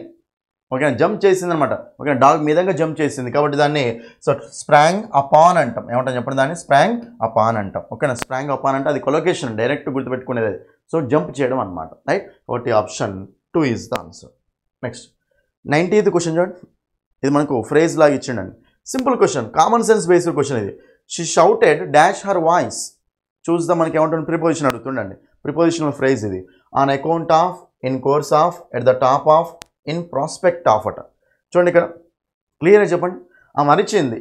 ఓకేనా, జంప్ చేసింది అనమాట, ఓకేనా. డాగ్ మీదంగా జంప్ చేసింది కాబట్టి దాన్ని సో స్ప్రాంగ్ అపాన్ అంటాం. ఏమంటాం చెప్పండి, దాన్ని స్ప్రాంగ్ అపాన్ అంటాం, ఓకేనా. స్ప్రాంగ్ అపాన్ అంటే అది కొలొకేషన్, డైరెక్ట్ గుర్తుపెట్టుకునేది. సో జంప్ చేయడం అనమాట, రైట్. కాబట్టి option 2 is the answer. Next 19th question చూడండి. ఇది మనకు ఫ్రేజ్ లాగా ఇచ్చిండండి. Simple question, common sense based question ఇది. She shouted dash her voice. చూద్దాం మనకి ఏమంటుంది, ప్రిపోజిషన్ అడుగుతుండండి. ప్రిపోజిషనల్ ఫ్రేజ్ ఇది. On account of, in course of, at the top of, in prospect of అట. చూడండి ఇక్కడ క్లియర్గా చెప్పండి. ఆమె అరిచింది,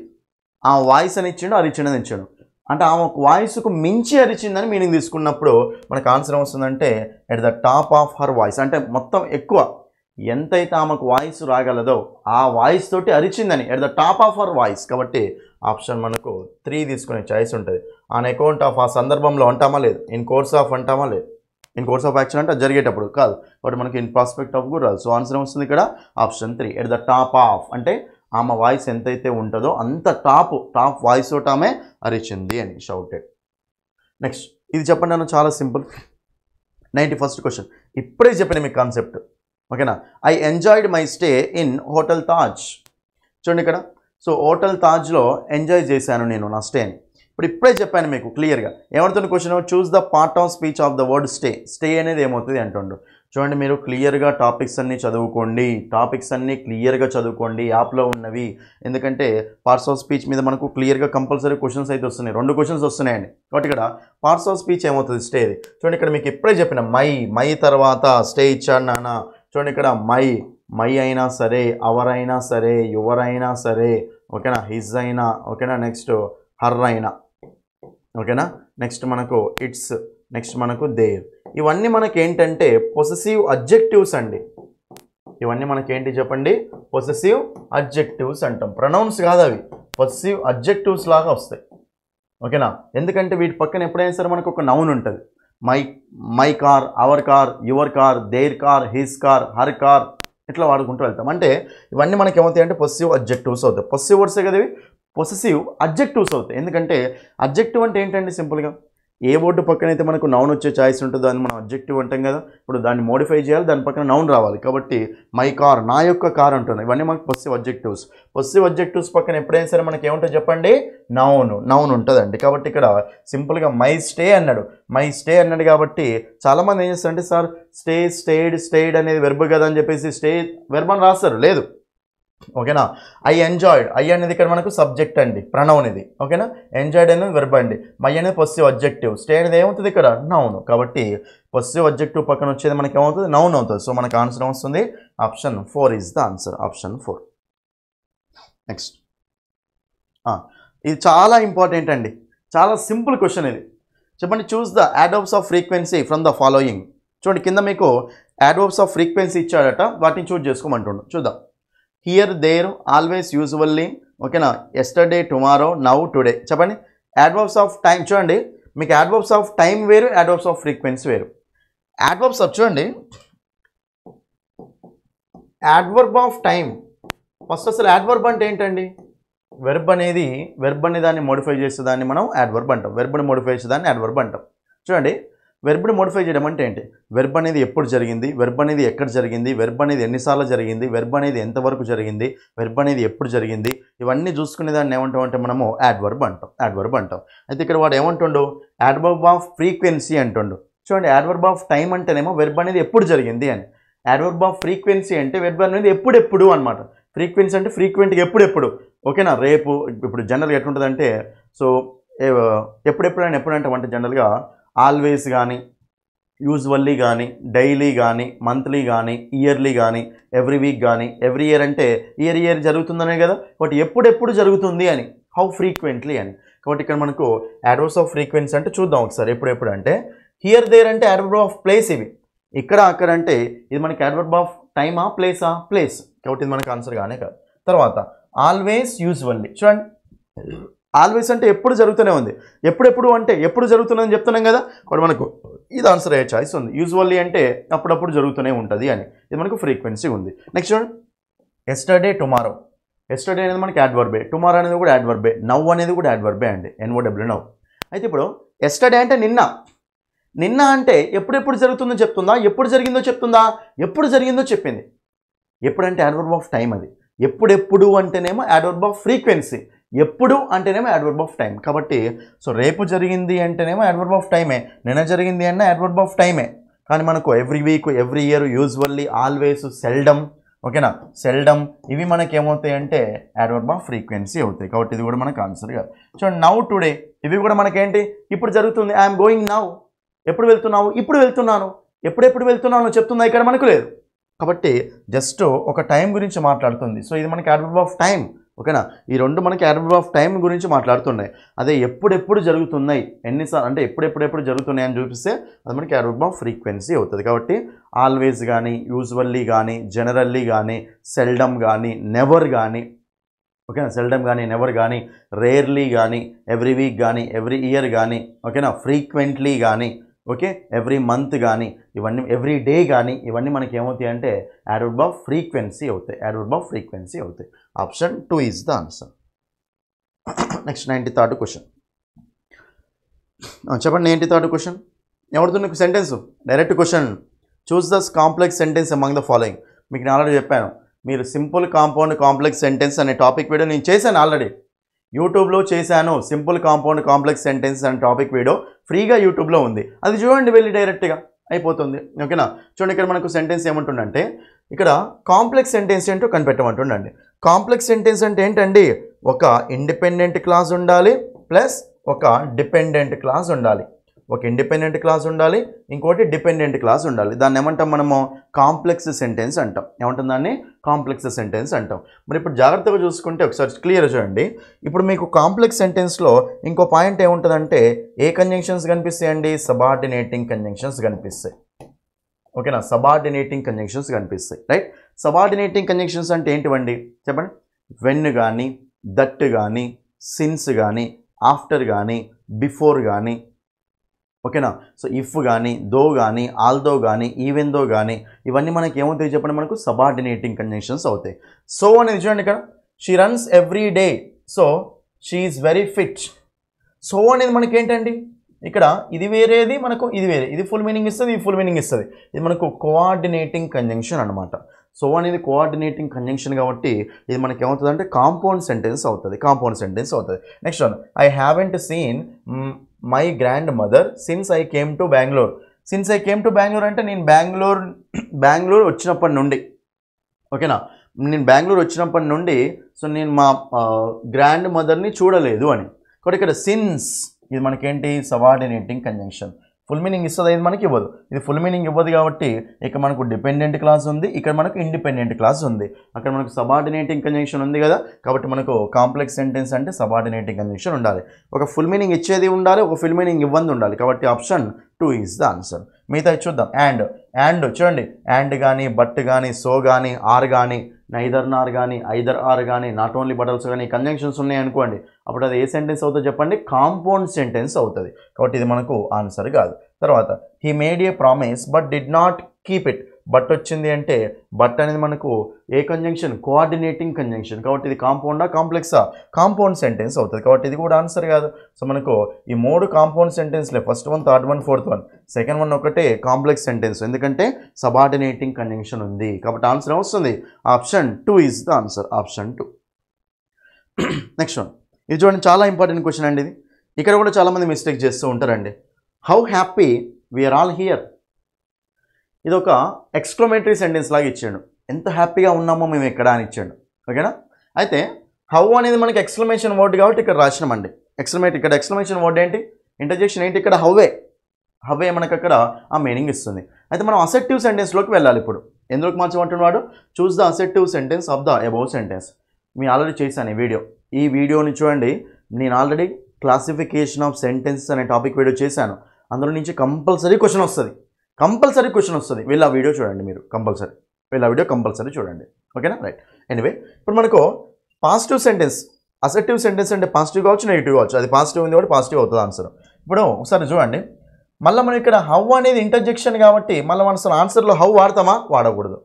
ఆ వాయిస్ అని ఇచ్చిండు, అరిచిండని ఇచ్చాడు అంటే ఆమె వాయిస్కు మించి అరిచిందని మీనింగ్ తీసుకున్నప్పుడు మనకు ఆన్సర్ వస్తుందంటే at the top of her voice, అంటే మొత్తం ఎక్కువ ఎంతైతే ఆమెకు వాయిస్ రాగలదో ఆ వాయిస్ తోటి అరిచిందని, at the top of her voice. కాబట్టి ఆప్షన్ మనకు 3 తీసుకునే ఛాయిస్ ఉంటుంది. ఆన్ అకౌంట్ ఆఫ్ ఆ సందర్భంలో అంటామా లేదు, ఇన్ కోర్స్ ఆఫ్ అంటామా లేదు. ఇన్ కోర్స్ ఆఫ్ యాక్షన్ అంటే జరిగేటప్పుడు కాదు, కాబట్టి మనకి ఇన్ ప్రాస్పెక్ట్ ఆఫ్ కూడా రాదు. సో ఆన్సర్ వస్తుంది ఇక్కడ option 3, at the top of. అంటే ఆమె వాయిస్ ఎంతైతే ఉంటుందో అంత టాప్ వాయిస్ తోటి ఆమె అరిచింది అని, షౌటెడ్. నెక్స్ట్ ఇది చెప్పండి అన్న, చాలా సింపుల్. 91st క్వశ్చన్ ఇప్పుడే చెప్పిన మీకు కాన్సెప్ట్, ఓకేనా. I enjoyed my stay in hotel Taj. చూడండి ఇక్కడ, సో హోటల్ తాజ్లో ఎంజాయ్ చేశాను నేను నా స్టేని. ఇప్పుడే చెప్పాను మీకు క్లియర్గా. ఏమవుతుంది question, choose the part of speech of the word stay. Stay అనేది ఏమవుతుంది అంటుండు. చూడండి, మీరు క్లియర్గా టాపిక్స్ అన్నీ చదువుకోండి, క్లియర్గా చదువుకోండి యాప్లో ఉన్నవి. ఎందుకంటే పార్ట్స్ ఆఫ్ స్పీచ్ మీద మనకు క్లియర్గా కంపల్సరీ క్వశ్చన్స్ అయితే వస్తున్నాయి, 2 క్వశ్చన్స్ వస్తున్నాయండి. కాబట్టి ఇక్కడ పార్ట్స్ ఆఫ్ స్పీచ్ ఏమవుతుంది, స్టేది. చూడండి ఇక్కడ మీకు ఇప్పుడే చెప్పిన మై తర్వాత స్టే ఇచ్చాడు నాన్న. చూడండి ఇక్కడ మై అయినా సరే, అవర్ అయినా సరే, యువర్ అయినా సరే, ఓకేనా, హిజ్ అయినా, ఓకేనా, నెక్స్ట్ హర్ అయినా, ఓకేనా, నెక్స్ట్ మనకు ఇట్స్, నెక్స్ట్ మనకు దేర్. ఇవన్నీ మనకి ఏంటంటే పొసెసివ్ అడ్జెక్టివ్స్ అండి. ఇవన్నీ మనకేంటి చెప్పండి, పొసెసివ్ అడ్జెక్టివ్స్ అంటాం. ప్రొనౌన్స్ కాదు అవి, పొసెసివ్ అడ్జెక్టివ్స్ లాగా వస్తాయి, ఓకేనా. ఎందుకంటే వీటి పక్కన ఎప్పుడైనా సరే మనకు ఒక నౌన్ ఉంటుంది. My car, our car, your car, their car, his car, her car, ఇట్లా వాడుకుంటూ వెళ్తాం. అంటే ఇవన్నీ మనకి ఏమవుతాయి అంటే పొసెసివ్ అడ్జెక్టివ్స్ అవుతాయి. పొసెసివ్ వర్డ్సే కదా ఇవి, పొసెసివ్ అడ్జెక్టివ్స్ అవుతాయి. ఎందుకంటే అడ్జెక్టివ్ అంటే ఏంటండి, సింపుల్గా ఏ వర్డ్ పక్కన అయితే మనకు నౌన్ వచ్చే ఛాయిస్ ఉంటుందో దాన్ని మనం అడ్జెక్టివ్ అంటాం కదా. ఇప్పుడు దాన్ని మోడిఫై చేయాలి, దాని పక్కన నౌన్ రావాలి. కాబట్టి మై కార్, నా యొక్క కార్ అంటున్నాయి. ఇవన్నీ మనకు పొసెసివ్ అడ్జెక్టివ్స్. పొసెసివ్ అడ్జెక్టివ్స్ పక్కన ఎప్పుడైనా సరే మనకి ఏముంటుంది చెప్పండి, నౌన్ ఉంటుందండి. కాబట్టి ఇక్కడ సింపుల్గా మై స్టే అన్నాడు కాబట్టి చాలామంది ఏం చేస్తారంటే సార్ స్టేడ్ అనేది వెర్బ్ కదా అని చెప్పేసి స్టే వెర్బ్ అని రాస్తారు. లేదు, ఓకేనా. ఐ ఎంజాయ్డ్, ఐ అనేది ఇక్కడ మనకు సబ్జెక్ట్ అండి, ప్రనౌన్ ఇది, ఓకేనా. ఎంజాయ్డ్ అనేది వెర్బ్ అండి, మై అనేది పొసెసివ్ అడ్జెక్టివ్, స్టే అనేది ఏమవుతుంది ఇక్కడ నౌన్. కాబట్టి పొసెసివ్ అడ్జెక్టివ్ పక్కన వచ్చేది మనకి ఏమవుతుంది, నౌన్ అవుతుంది. సో మనకు ఆన్సర్ వస్తుంది option 4 is the answer, option 4. Next ఇది చాలా ఇంపార్టెంట్ అండి, చాలా సింపుల్ క్వశ్చన్ ఇది. చెప్పండి, choose the adverbs off frequency from the following. చూడండి కింద మీకు యాడ్వర్బ్స్ ఆఫ్ ఫ్రీక్వెన్సీ ఇచ్చాడట, వాటిని చూస్ చేసుకోమంటుండు. చూద్దాం. హియర్, దేర్, ఆల్వేస్, యూజువల్లీ, ఓకేనా, ఎస్టర్డే, టుమారో, నౌ, టుడే. చెప్పండి. యాడ్వర్బ్స్ ఆఫ్ టైం చూడండి, మీకు యాడ్వర్బ్స్ ఆఫ్ టైం వేరు, యాడ్వర్బ్స్ ఆఫ్ ఫ్రీక్వెన్సీ వేరు. యాడ్వర్బ్స్ ఆఫ్ చూడండి, యాడ్వర్బ్ ఆఫ్ టైం ఫస్ట్ అసలు యాడ్వర్బ్ అంటే ఏంటండి, వెర్బ్ అనేది దాన్ని మోడిఫై చేసే దాన్ని మనం యాడ్వర్బ్ అంటాం. వెర్బ్ని మోడిఫై చేసే దాన్ని యాడ్వర్బ్ అంటాం. చూడండి, వెర్బ్ని మోడిఫై చేయడం అంటే ఏంటి? వెర్బ్ అనేది ఎప్పుడు జరిగింది, వెర్బ్ అనేది ఎక్కడ జరిగింది, వెర్బ్ అనేది ఎన్నిసార్లు జరిగింది, వెర్బ్ అనేది ఎంతవరకు జరిగింది, వెర్బ్ అనేది ఎప్పుడు జరిగింది, ఇవన్నీ చూసుకునే దాన్ని ఏమంటాం అంటే మనము యాడ్వర్బ్ అంటాం. అయితే ఇక్కడ వాడు ఏమంటుండు? యాడ్వర్బ్ ఆఫ్ ఫ్రీక్వెన్సీ అంటుండు. చూడండి, యాడ్వర్బ్ ఆఫ్ టైం అంటేనేమో వెర్బ్ అనేది ఎప్పుడు జరిగింది అని, యాడ్వర్బ్ ఆఫ్ ఫ్రీక్వెన్సీ అంటే వెర్బ్ అనేది ఎప్పుడెప్పుడు అనమాట. ఫ్రీక్వెన్సీ అంటే ఫ్రీక్వెంట్గా ఎప్పుడెప్పుడు, ఓకేనా? రేపు ఇప్పుడు జనరల్గా ఎట్లుంటుందంటే, సో ఎప్పుడెప్పుడైనా ఎప్పుడంటామంటే జనరల్గా ఆల్వేస్ కానీ, యూజువల్లీ కానీ, డైలీ కానీ, మంత్లీ కానీ, ఇయర్లీ కానీ, ఎవ్రీ వీక్ కానీ, ఎవ్రీ ఇయర్ అంటే ఇయర్ జరుగుతుందనే కదా. కాబట్టి ఎప్పుడెప్పుడు జరుగుతుంది అని, హౌ ఫ్రీక్వెంట్లీ అని. కాబట్టి ఇక్కడ మనకు యాడ్వర్బ్స్ ఆఫ్ ఫ్రీక్వెన్సీ అంటే చూద్దాం ఒకసారి. ఎప్పుడెప్పుడు అంటే హియర్ దేర్ అంటే యాడ్వర్బ్ ఆఫ్ ప్లేస్. ఇవి ఇక్కడ అక్కడ అంటే ఇది మనకి యాడ్వర్బ్ ఆఫ్ టైమా ప్లేసా? ప్లేస్. కాబట్టి ఇది మనకు ఆన్సర్ గానే కాదు. తర్వాత ఆల్వేస్, యూజువల్లీ. చూడండి, ఆల్వేస్ అంటే ఎప్పుడు జరుగుతూనే ఉంది, ఎప్పుడెప్పుడు అంటే ఎప్పుడు జరుగుతుందని చెప్తున్నాం కదా. కాబట్టి మనకు ఇది ఆన్సర్ అయ్యే ఛాయిస్ ఉంది. యూజువల్లీ అంటే అప్పుడప్పుడు జరుగుతూనే ఉంటుంది అని, ఇది మనకు ఫ్రీక్వెన్సీ ఉంది. నెక్స్ట్ చూడండి, ఎస్టర్డే, టుమారో. ఎస్టర్డే అనేది మనకి యాడ్వర్బే, టుమారో అనేది కూడా యాడ్వర్బే, నవ్ అనేది కూడా యాడ్వర్బే అండి, NOW నవ్. అయితే ఇప్పుడు ఎస్టర్డే అంటే నిన్న అంటే ఎప్పుడెప్పుడు జరుగుతుందో చెప్తుందా, ఎప్పుడు జరిగిందో చెప్తుందా? ఎప్పుడు జరిగిందో చెప్పింది. ఎప్పుడంటే యాడ్వర్బ్ ఆఫ్ టైం. అది ఎప్పుడెప్పుడు అంటేనేమో యాడ్వర్బ్ ఆఫ్ ఫ్రీక్వెన్సీ, ఎప్పుడు అంటేనేమో యాడ్వర్బ్ ఆఫ్ టైం. కాబట్టి సో రేపు జరిగింది అంటేనేమో యాడ్వర్బ్ ఆఫ్ టైమే, నిన్న జరిగింది అన్న యాడ్వర్బ్ ఆఫ్ టైమే. కానీ మనకు every week, every year, usually, always, seldom, ఓకేనా, సెల్డమ్, ఇవి మనకి ఏమవుతాయి అంటే యాడ్వర్బ్ ఆఫ్ ఫ్రీక్వెన్సీ అవుతాయి. కాబట్టి ఇది కూడా మనకు ఆన్సర్ కాదు. చూడండి, నౌ, టుడే, ఇవి కూడా మనకేంటి? ఇప్పుడు జరుగుతుంది. I'm going now. ఎప్పుడు వెళ్తున్నావు? ఇప్పుడు వెళ్తున్నాను. ఎప్పుడెప్పుడు వెళ్తున్నాను చెప్తుందా? ఇక్కడ మనకు లేదు. కాబట్టి జస్ట్ ఒక టైం గురించి మాట్లాడుతుంది. సో ఇది మనకి యాడ్వర్బ్ ఆఫ్ టైం, ఓకేనా. ఈ రెండు మనకి యాడ్వర్బ్ ఆఫ్ టైం గురించి మాట్లాడుతున్నాయి. అదే ఎప్పుడెప్పుడు జరుగుతున్నాయి, ఎన్నిసార్లు అంటే ఎప్పుడెప్పుడు జరుగుతున్నాయి అని చూపిస్తే అది మనకి యాడ్వర్బ్ ఆఫ్ ఫ్రీక్వెన్సీ అవుతుంది. కాబట్టి ఆల్వేస్ కానీ, యూజువల్లీ కానీ, జనరల్లీ కానీ, సెల్డమ్ కానీ, నెవర్ కానీ, ఓకేనా, సెల్డమ్ కానీ, నెవర్ కానీ, రేర్లీ కానీ, ఎవ్రీ వీక్ కానీ, ఎవ్రీ ఇయర్ కానీ, ఓకేనా, ఫ్రీక్వెంట్లీ కానీ, ఓకే, ఎవ్రీ మంత్ కానీ, ఇవన్నీ ఎవ్రీ డే కానీ, ఇవన్నీ మనకి ఏమవుతాయి అంటే యాడ్వర్బ్ ఆఫ్ ఫ్రీక్వెన్సీ అవుతాయి. యాడ్వర్బ్ ఆఫ్ ఫ్రీక్వెన్సీ అవుతాయి. Option 2 is the answer. Next 93rd question. చెప్పండి, 93rd క్వశ్చన్ ఎవరితో sentence? Direct question. Choose the complex sentence among the following. మీకు నేను ఆల్రెడీ చెప్పాను, మీరు సింపుల్, కాంపౌండ్, కాంప్లెక్స్ సెంటెన్స్ అనే టాపిక్ వీడియో నేను చేశాను ఆల్రెడీ, యూట్యూబ్లో చేశాను. సింపుల్, కాంపౌండ్, కాంప్లెక్స్ సెంటెన్స్ అనే టాపిక్ వీడియో ఫ్రీగా యూట్యూబ్లో ఉంది, అది చూడండి వెళ్ళి, డైరెక్ట్గా అయిపోతుంది, ఓకేనా. చూడండి, ఇక్కడ మనకు సెంటెన్స్ ఏమంటుండంటే, ఇక్కడ కాంప్లెక్స్ సెంటెన్స్ ఏంటో కనిపెట్టమంటుండండి. కాంప్లెక్స్ సెంటెన్స్ అంటే ఏంటండి? ఒక ఇండిపెండెంట్ క్లాజ్ ఉండాలి, ప్లస్ ఒక డిపెండెంట్ క్లాజ్ ఉండాలి. ఒక ఇండిపెండెంట్ క్లాజ్ ఉండాలి, ఇంకోటి డిపెండెంట్ క్లాజ్ ఉండాలి. దాన్ని ఏమంటాం మనము? కాంప్లెక్స్ సెంటెన్స్ అంటాం. ఏమంటాం దాన్ని? కాంప్లెక్స్ సెంటెన్స్ అంటాం. మరి ఇప్పుడు జాగ్రత్తగా చూసుకుంటే ఒకసారి క్లియర్ చూడండి. ఇప్పుడు మీకు కాంప్లెక్స్ సెంటెన్స్లో ఇంకో పాయింట్ ఏముంటుందంటే, ఏ కంజంక్షన్స్ కనిపిస్తాయండి? సబార్డినేటింగ్ కంజంక్షన్స్ కనిపిస్తాయి, ఓకేనా. సబార్డినేటింగ్ కంజంక్షన్స్ కనిపిస్తాయి, రైట్. సబార్డినేటింగ్ కంజంక్షన్స్ అంటే ఏంటివండి చెప్పండి? వెన్ కానీ, దట్ కానీ, సిన్స్ కానీ, ఆఫ్టర్ కానీ, బిఫోర్ కానీ, ఓకేనా. సో ఇఫ్ కానీ, దో కానీ, ఆల్దో కానీ, ఈవెన్ దో కానీ, ఇవన్నీ మనకి ఏమవుతాయి చెప్పండి? మనకు సబార్డినేటింగ్ కంజంక్షన్స్ అవుతాయి. సో అనేది చూడండి ఇక్కడ, she runs every day, so she is very fit. So అనేది మనకి ఏంటండి? ఇక్కడ ఇది వేరేది, మనకు ఇది వేరే, ఇది ఫుల్ మీనింగ్ ఇస్తుంది, ఇది ఫుల్ మీనింగ్ ఇస్తుంది. ఇది మనకు కోఆర్డినేటింగ్ కంజంక్షన్ అనమాట. సో అనేది కోఆర్డినేటింగ్ కంజంక్షన్ కాబట్టి ఇది మనకి ఏమవుతుంది అంటే కాంపౌండ్ సెంటెన్స్ అవుతుంది. కాంపౌండ్ సెంటెన్స్ అవుతుంది. Next one, I haven't seen my grand mother since I came to Bengaluru. Since I came to Bengaluru అంటే నేను బెంగళూరు వచ్చినప్పటి నుండి, ఓకేనా, నేను బెంగళూరు వచ్చినప్పటి నుండి సో నేను మా గ్రాండ్ మదర్ని చూడలేదు అని. కాబట్టి ఇక్కడ సిన్స్ ఇది మనకేంటి? Subordinating conjunction. ఫుల్ మీనింగ్ ఇస్తుంది, ఇది మనకి ఇవ్వదు. ఇది ఫుల్ మీనింగ్ ఇవ్వదు కాబట్టి ఇక్కడ మనకు డిపెండెంట్ క్లాస్ ఉంది, ఇక్కడ మనకు ఇండిపెండెంట్ క్లాస్ ఉంది, అక్కడ మనకు సబార్డినేటింగ్ కంజంక్షన్ ఉంది కదా. కాబట్టి మనకు కాంప్లెక్స్ సెంటెన్స్ అంటే సబార్డినేటింగ్ కంజంక్షన్ ఉండాలి. ఒక ఫుల్ మీనింగ్ ఇచ్చేది ఉండాలి, ఒక ఫుల్ మీనింగ్ ఇవ్వంది ఉండాలి. కాబట్టి ఆప్షన్ 2 ఈజ్ ద ఆన్సర్. మిగతా చూద్దాం. అండ్ చూడండి, అండ్ కానీ, బట్ కానీ, సో కానీ, ఆర్ కానీ, నైదర్ నార్ కానీ, ఐదర్ ఆర్ కానీ, నాట్ ఓన్లీ బట్ ఆల్సో కానీ కంజంక్షన్స్ ఉన్నాయి అనుకోండి, అప్పుడు అది ఏ సెంటెన్స్ అవుతుందో చెప్పండి? కాంపౌండ్ సెంటెన్స్ అవుతుంది. కాబట్టి ఇది మనకు ఆన్సర్ కాదు. తర్వాత, he made A promise but did not keep it. But వచ్చింది అంటే బట్ అనేది మనకు ఏ కంజంక్షన్, కోఆర్డినేటింగ్ కంజంక్షన్. కాబట్టి ఇది కాంపౌండా కాంప్లెక్సా? కాంపౌండ్ సెంటెన్స్ అవుతుంది. కాబట్టి ఇది కూడా ఆన్సర్ కాదు. సో మనకు ఈ 3 కాంపౌండ్ సెంటెన్స్లే, first one, third one, fourth one. Second one ఒకటే కాంప్లెక్స్ సెంటెన్స్, ఎందుకంటే సబార్డినేటింగ్ కంజంక్షన్ ఉంది. కాబట్టి ఆన్సర్ వస్తుంది option 2 is the answer. Option 2. Next one, ఇది చూడండి, చాలా ఇంపార్టెంట్ క్వశ్చన్ అండి. ఇది ఇక్కడ కూడా చాలామంది మిస్టేక్ చేస్తూ ఉంటారండి. How happy we are all here. ఇది ఒక ఎక్స్క్లమేటరీ సెంటెన్స్ లాగా ఇచ్చాడు. ఎంత హ్యాపీగా ఉన్నామో మేము ఎక్కడ అని ఇచ్చాడు. ఓకేనా? అయితే హౌ అనేది మనకి ఎక్స్క్లమేషన్ వర్డ్ కాబట్టి ఇక్కడ రాసినామండి. ఇక్కడ ఎక్స్క్లమేషన్ వర్డ్ ఏంటి, ఇంటర్జెక్షన్ ఏంటి, ఇక్కడ హౌవే మనకు అక్కడ ఆ మీనింగ్ ఇస్తుంది. అయితే మనం అసెప్టివ్ సెంటెన్స్లోకి వెళ్ళాలి. ఇప్పుడు ఎందులోకి మార్చమంటున్నాడు? Choose the assertive sentence of the above sentence. మీ ఆల్రెడీ చేశాను ఈ వీడియోని చూడండి. నేను ఆల్రెడీ క్లాసిఫికేషన్ ఆఫ్ సెంటెన్సెస్ అనే టాపిక్ వీడియో చేశాను. అందులో నుంచి కంపల్సరీ క్వశ్చన్ వస్తుంది. వీళ్ళు ఆ వీడియో చూడండి, మీరు కంపల్సరీ చూడండి. ఓకేనా? రైట్. ఎనీవే, ఇప్పుడు మనకు పాజిటివ్ సెంటెన్స్, అసెప్టివ్ సెంటెన్స్ అంటే పాజిటివ్ కావచ్చు, నెగిటివ్ కావచ్చు. అది పాజిటివ్ ఉంది కాబట్టి పాజిటివ్ అవుతుంది ఆన్సర్. ఇప్పుడు ఒకసారి చూడండి, మళ్ళీ మనం ఇక్కడ హౌ అనేది ఇంటర్జెక్షన్ కాబట్టి మళ్ళీ మనం అసలు ఆన్సర్లో హౌ వాడతామా? వాడకూడదు.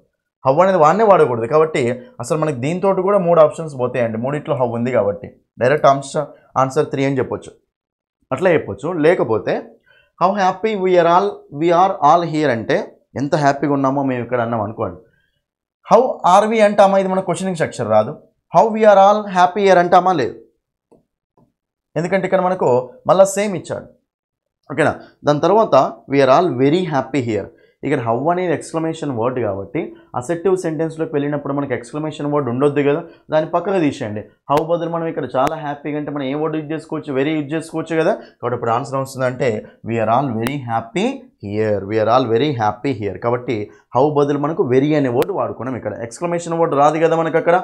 హౌ అనేది వాడకూడదు. కాబట్టి అసలు మనకి దీంతో కూడా 3 ఆప్షన్స్ పోతాయండి. 3 హౌ ఉంది కాబట్టి డైరెక్ట్ ఆన్సర్ 3 అని చెప్పొచ్చు, అట్లా చెప్పొచ్చు. లేకపోతే how happy we are all here అంటే ఎంత హ్యాపీగా ఉన్నామో మేము ఇక్కడ అన్నాం అనుకోండి. హౌ ఆర్ వి అంటామా? ఇది మన క్వశ్చనింగ్ స్ట్రక్చర్ రాదు. How we're all happy here అంటామా? లేదు. ఎందుకంటే ఇక్కడ మనకు మళ్ళీ సేమ్ ఇచ్చాడు. ఓకేనా? దాని తర్వాత we are all very happy here. ఇక్కడ హౌ అనేది ఎక్స్క్లమేషన్ వర్డ్ కాబట్టి అసెప్టివ్ సెంటెన్స్లోకి వెళ్ళినప్పుడు మనకి ఎక్స్క్లమేషన్ వర్డ్ ఉండొద్దు కదా, దాన్ని పక్కగా తీసేయండి. హౌ బదులు మనం ఇక్కడ చాలా హ్యాపీగా అంటే మనం ఏ వర్డ్ యూజ్ చేసుకోవచ్చు? వెరీ యూజ్ చేసుకోవచ్చు కదా. కాబట్టి ఇప్పుడు ఆన్సర్ వస్తుందంటే we are all very happy here. కాబట్టి హౌ బదులు మనకు వెరీ అనే వర్డ్ వాడుకున్నాం. ఇక్కడ ఎక్స్క్లమేషన్ వర్డ్ రాదు కదా మనకు. అక్కడ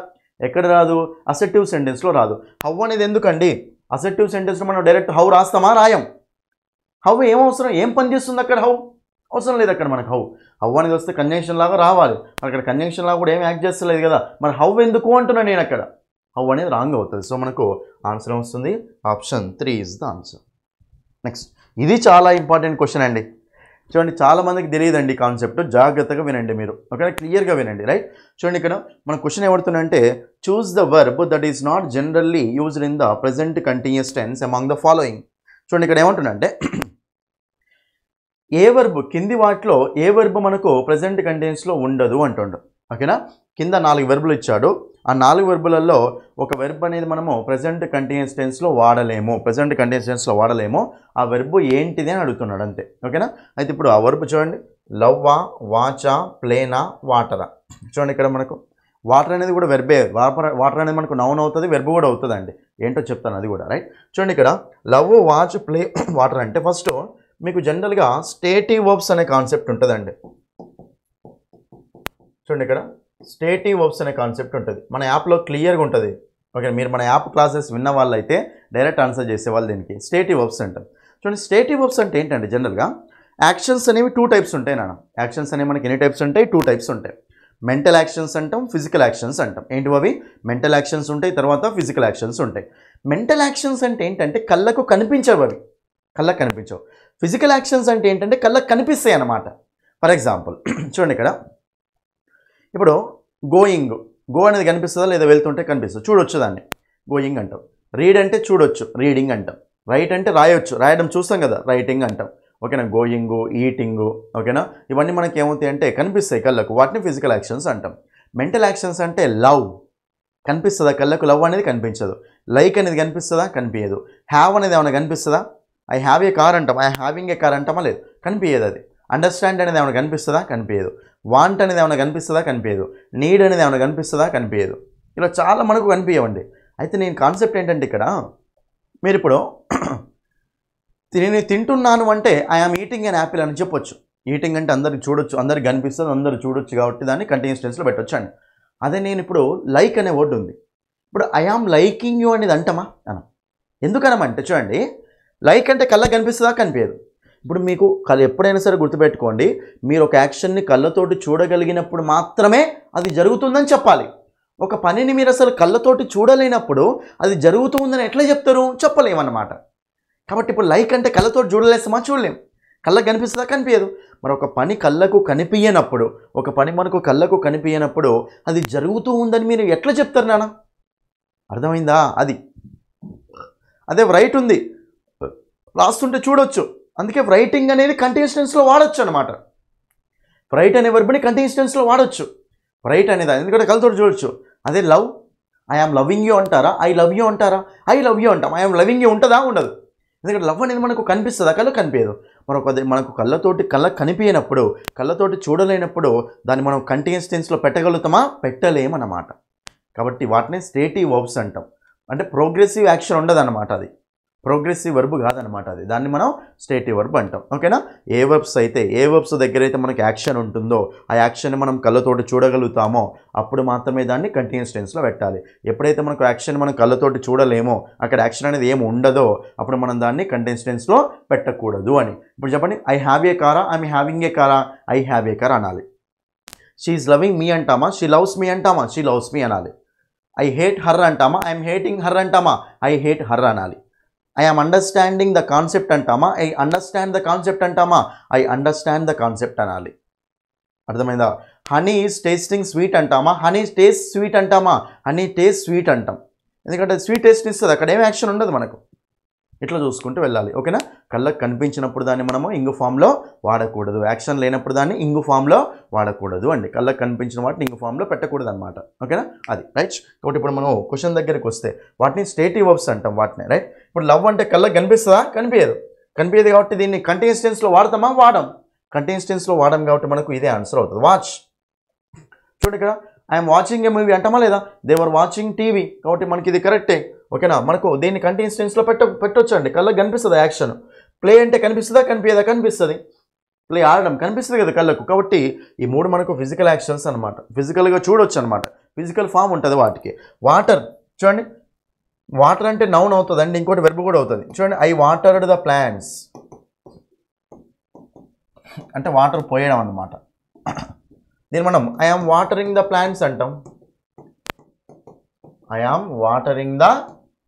ఎక్కడ రాదు? అసెప్టివ్ సెంటెన్స్లో రాదు. హౌ అనేది ఎందుకండి? అసెప్టివ్ సెంటెన్స్లో మనం డైరెక్ట్ హౌ రాస్తామా? రాయం. హౌ ఏం అవసరం, ఏం పని చేస్తుంది అక్కడ? హౌ అవసరం లేదు అక్కడ మనకు. హౌ అనేది వస్తే కంజంక్షన్ లాగా రావాలి. మరి అక్కడ కంజంక్షన్ లాగా కూడా ఏం యాక్ట్ చేస్తలేదు కదా. మరి హౌ ఎందుకు అంటున్నాను నేను అక్కడ? హౌ అనేది రాంగ్ అవుతుంది. సో మనకు ఆన్సర్ వస్తుంది option 3 is the answer. Next, ఇది చాలా ఇంపార్టెంట్ క్వశ్చన్ అండి. చూడండి, చాలామందికి తెలియదండి కాన్సెప్ట్. జాగ్రత్తగా వినండి మీరు. ఓకే, క్లియర్గా వినండి. రైట్. చూడండి, ఇక్కడ మన క్వశ్చన్ ఏమడుతుందంటే choose the verb that is not generally used in the present continuous tense among the following. చూడండి, ఇక్కడ ఏమంటుందంటే ఏ వర్బ్, కింది వాటిలో ఏ వర్బ్ మనకు ప్రెజెంట్ కంటిన్యూస్లో ఉండదు అంటుండు. ఓకేనా? కింద 4 వెర్బులు ఇచ్చాడు. ఆ 4 వెర్బులలో ఒక వెర్బ్ అనేది మనము ప్రెజెంట్ కంటిన్యూస్ టెన్స్లో వాడలేము. ఆ వెర్బ్ ఏంటిది అని అడుగుతున్నాడు అంతే. ఓకేనా? అయితే ఇప్పుడు ఆ వెర్బ్ చూడండి, లవ్వా, వాచా, ప్లేనా, వాటరా. చూడండి, ఇక్కడ మనకు వాటర్ అనేది కూడా వెర్బే. వాటర్ అనేది మనకు నౌన్ అవుతుంది, వెర్బ్ కూడా అవుతుందండి. ఏంటో చెప్తాను అది కూడా. రైట్. చూడండి, ఇక్కడ లవ్, వాచ్, ప్లే, వాటర్ అంటే ఫస్ట్ మీకు జనరల్గా స్టేటివ్ వర్బ్స్ అనే కాన్సెప్ట్ ఉంటుందండి. చూడండి, ఇక్కడ స్టేటివ్ వర్బ్స్ అనే కాన్సెప్ట్ ఉంటుంది. మన యాప్లో క్లియర్గా ఉంటుంది. ఓకే, మీరు మన యాప్ క్లాసెస్ విన్న వాళ్ళు అయితే డైరెక్ట్ ఆన్సర్ చేసేవాళ్ళు దీనికి. స్టేటివ్ వర్బ్స్ అంటారు. చూడండి, స్టేటివ్ వర్బ్స్ అంటే ఏంటంటే జనరల్గా యాక్షన్స్ అనేవి 2 టైప్స్ ఉంటాయి నాన్న. యాక్షన్స్ అనేవి మనకి ఎన్ని టైప్స్ ఉంటాయి? 2 టైప్స్ ఉంటాయి. మెంటల్ యాక్షన్స్ అంటాం, ఫిజికల్ యాక్షన్స్ అంటాం. ఏంటి అవి? మెంటల్ యాక్షన్స్ ఉంటాయి, తర్వాత ఫిజికల్ యాక్షన్స్ ఉంటాయి. మెంటల్ యాక్షన్స్ అంటే ఏంటంటే కళ్ళకు కనిపించవు, అవి కళ్ళకు కనిపించవు. ఫిజికల్ యాక్షన్స్ అంటే ఏంటంటే కళ్ళకు కనిపిస్తాయి అన్నమాట. ఫర్ ఎగ్జాంపుల్ చూడండి, ఇక్కడ ఇప్పుడు గో అనేది కనిపిస్తుందా లేదా? వెళ్తుంటే కనిపిస్తుంది, చూడొచ్చు దాన్ని, గోయింగ్ అంటాం. రీడ్ అంటే చూడొచ్చు, రీడింగ్ అంటాం. రైట్ అంటే రాయొచ్చు, రాయడం చూస్తాం కదా, రైటింగ్ అంటాం. ఓకేనా? Going, eating. ఓకేనా? ఇవన్నీ మనకి ఏమవుతాయి అంటే కనిపిస్తాయి కళ్ళకు, వాటిని ఫిజికల్ యాక్షన్స్ అంటాం. మెంటల్ యాక్షన్స్ అంటే లవ్ కనిపిస్తుందా కళ్ళకు? లవ్ అనేది కనిపించదు. లైక్ అనేది కనిపిస్తుందా? కనిపించదు. హ్యావ్ అనేది ఏమైనా కనిపిస్తుందా? ఐ హ్యావ్ ఏ కార్ అంటాం, ఐ హ్యావింగ్ ఏ కార్ అంటామా? లేదు, కనిపించదు. అది అండర్స్టాండ్ అనేది ఏమైనా కనిపిస్తుందా? కనిపించదు. వాంట్ అనేది ఏమైనా కనిపిస్తుందా? కనిపించదు. నీడ్ అనేది ఏమైనా కనిపిస్తుందా? కనిపించదు. ఇలా చాలా మనకు కనిపించవండి. అయితే నేను కాన్సెప్ట్ ఏంటంటే ఇక్కడ మీరు ఇప్పుడు నేను తింటున్నాను అంటే ఐఆమ్ ఈటింగ్ అన్ యాపిల్ అని చెప్పొచ్చు. ఈటింగ్ అంటే అందరికి చూడొచ్చు, అందరికి కనిపిస్తుంది, అందరూ చూడొచ్చు కాబట్టి దాన్ని కంటిన్యూస్ టెన్స్లో పెట్టొచ్చు అండి. అదే నేను ఇప్పుడు లైక్ అనే వర్డ్ ఉంది, ఇప్పుడు ఐఆమ్ లైకింగ్ యూ అనేది అంటామా? ఎందుకనమంటే చూడండి, లైక్ అంటే కళ్ళకు కనిపిస్తుందా? కనిపించదు. ఇప్పుడు మీకు ఎప్పుడైనా సరే గుర్తుపెట్టుకోండి, మీరు ఒక యాక్షన్ని కళ్ళతోటి చూడగలిగినప్పుడు మాత్రమే అది జరుగుతుందని చెప్పాలి. ఒక పనిని మీరు అసలు కళ్ళతోటి చూడలేనప్పుడు అది జరుగుతుందని ఎట్లా చెప్తారు? చెప్పలేమన్నమాట. కాబట్టి ఇప్పుడు లైక్ అంటే కళ్ళతోటి చూడలేస్తామా? చూడలేం. కళ్ళకు కనిపిస్తుందా? కనిపించదు. మరి ఒక పని కళ్ళకు కనిపించనప్పుడు, ఒక పని మనకు కళ్ళకు కనిపించనప్పుడు అది జరుగుతూ ఉందని మీరు ఎట్లా చెప్తారు నాన్న? అర్థమైందా? అది అదే రైట్ ఉంది, రాస్తుంటే చూడొచ్చు. అందుకే రైటింగ్ అనేది కంటిన్యూస్ టెన్స్లో వాడచ్చు అనమాట. రైట్ అనే వర్బ్ని కంటిన్యూస్ టెన్స్లో వాడచ్చు. రైట్ అనేది ఎందుకంటే కళ్ళతో చూడొచ్చు. అదే love, I am loving you అంటారా? ఐ లవ్ యూ అంటారా? ఐ లవ్ యూ అంటాం. ఐ ఆమ్ లవింగ్ యూ ఉంటుందా? ఉండదు. ఎందుకంటే లవ్ అనేది మనకు కనిపిస్తుందా? కళ్ళకు కనిపించదు. మనకు కళ్ళకు కనిపించినప్పుడు, కళ్ళతోటి చూడలేనప్పుడు దాన్ని మనం కంటిన్యూస్ టెన్స్లో పెట్టగలుగుతామా? పెట్టలేమన్నమాట. కాబట్టి వాటిని స్టేటివ్ వర్బ్స్ అంటాం. అంటే ప్రోగ్రెసివ్ యాక్షన్ ఉండదన్నమాట. అది ప్రోగ్రెసివ్ వర్బ్ కాదనమాట. అది దాన్ని మనం స్టేటివ్ వర్బ్ అంటాం. ఓకేనా? ఏ వర్బ్స్ దగ్గర అయితే మనకి యాక్షన్ ఉంటుందో ఆ యాక్షన్ని మనం కళ్ళతోటి చూడగలుగుతామో అప్పుడు మాత్రమే దాన్ని కంటిన్యూస్ టెన్స్లో పెట్టాలి. ఎప్పుడైతే మనకు యాక్షన్ మనం కళ్ళతోటి చూడలేమో, అక్కడ యాక్షన్ అనేది ఏమి ఉండదో, అప్పుడు మనం దాన్ని కంటిన్యూస్ టెన్స్లో పెట్టకూడదు అని. ఇప్పుడు చెప్పండి, ఐ హ్యావ్ ఏ కారా, ఐఎమ్ హ్యావింగ్ ఏ కారా? ఐ హ్యావ్ ఏ కార్ అనాలి. షీ ఈజ్ లవింగ్ మీ అంటామా? షీ లవ్స్ మీ అంటామా? షీ లవ్స్ మీ అనాలి. ఐ హేట్ హర్ అంటామా? ఐఎమ్ హేటింగ్ హర్ అంటామా? ఐ హేట్ హర్ అనాలి. I am understanding the concept అంటామా? ఐ అండర్స్టాండ్ ద కాన్సెప్ట్ అంటామా? ఐ అండర్స్టాండ్ ద కాన్సెప్ట్ అనాలి. అర్థమైందా? హనీ ఈజ్ టేస్టింగ్ స్వీట్ అంటామా? హనీ టేస్ట్ స్వీట్ అంటామా? హనీ టేస్ట్ స్వీట్ అంటాం. ఎందుకంటే స్వీట్ టేస్ట్ ఇస్తుంది, అక్కడ ఏం యాక్షన్ ఉండదు మనకు. ఇట్లా చూసుకుంటూ వెళ్ళాలి. ఓకేనా? కళ్ళకు కనిపించినప్పుడు దాన్ని మనము ఇంగు ఫామ్లో వాడకూడదు. యాక్షన్ లేనప్పుడు దాన్ని ఇంగు ఫామ్లో వాడకూడదు అండి. కళ్ళకు కనిపించిన వాటిని ఇంగు ఫామ్లో పెట్టకూడదు అనమాట. ఓకేనా? అది రైట్. కాబట్టి ఇప్పుడు మనం క్వశ్చన్ దగ్గరికి వస్తే వాటిని స్టేటివ్ వర్బ్స్ అంటాం వాటిని. రైట్. ఇప్పుడు లవ్ అంటే కళ్ళకు కనిపిస్తుందా? కనిపించదు కాబట్టి దీన్ని కంటిన్యూస్ టెన్స్లో వాడతామా? వాడం. కంటిన్యూస్ టెన్స్లో వాడడం కాబట్టి మనకు ఇదే ఆన్సర్ అవుతుంది. వాచ్. చూడండి ఇక్కడ ఐఎమ్ వాచింగ్ ఏ మూవీ అంటామా లేదా? దేవర్ వాచింగ్ టీవీ. కాబట్టి మనకి ఇది కరెక్టే. ఓకేనా? మనకు దీన్ని కంటిన్యూస్ టెన్స్లో పెట్టొచ్చు అండి. కళ్ళకు కనిపిస్తుంది యాక్షన్. ప్లే అంటే కనిపిస్తుందా? కనిపిస్తుంది. ప్లే ఆడడం కనిపిస్తుంది కదా కళ్ళకు. కాబట్టి ఈ మూడు మనకు ఫిజికల్ యాక్షన్స్ అనమాట. ఫిజికల్గా చూడొచ్చు అనమాట. ఫిజికల్ ఫామ్ ఉంటుంది వాటికి. వాటర్ చూడండి, వాటర్ అంటే నౌన్ అవుతుంది అండి, ఇంకోటి వెర్బ్ కూడా అవుతుంది. చూడండి, ఐ వాటర్డ్ ద ప్లాంట్స్ అంటే వాటర్ పోయడం అన్నమాట. దీన్ని మనం I am watering the plants అంటాం. I am watering the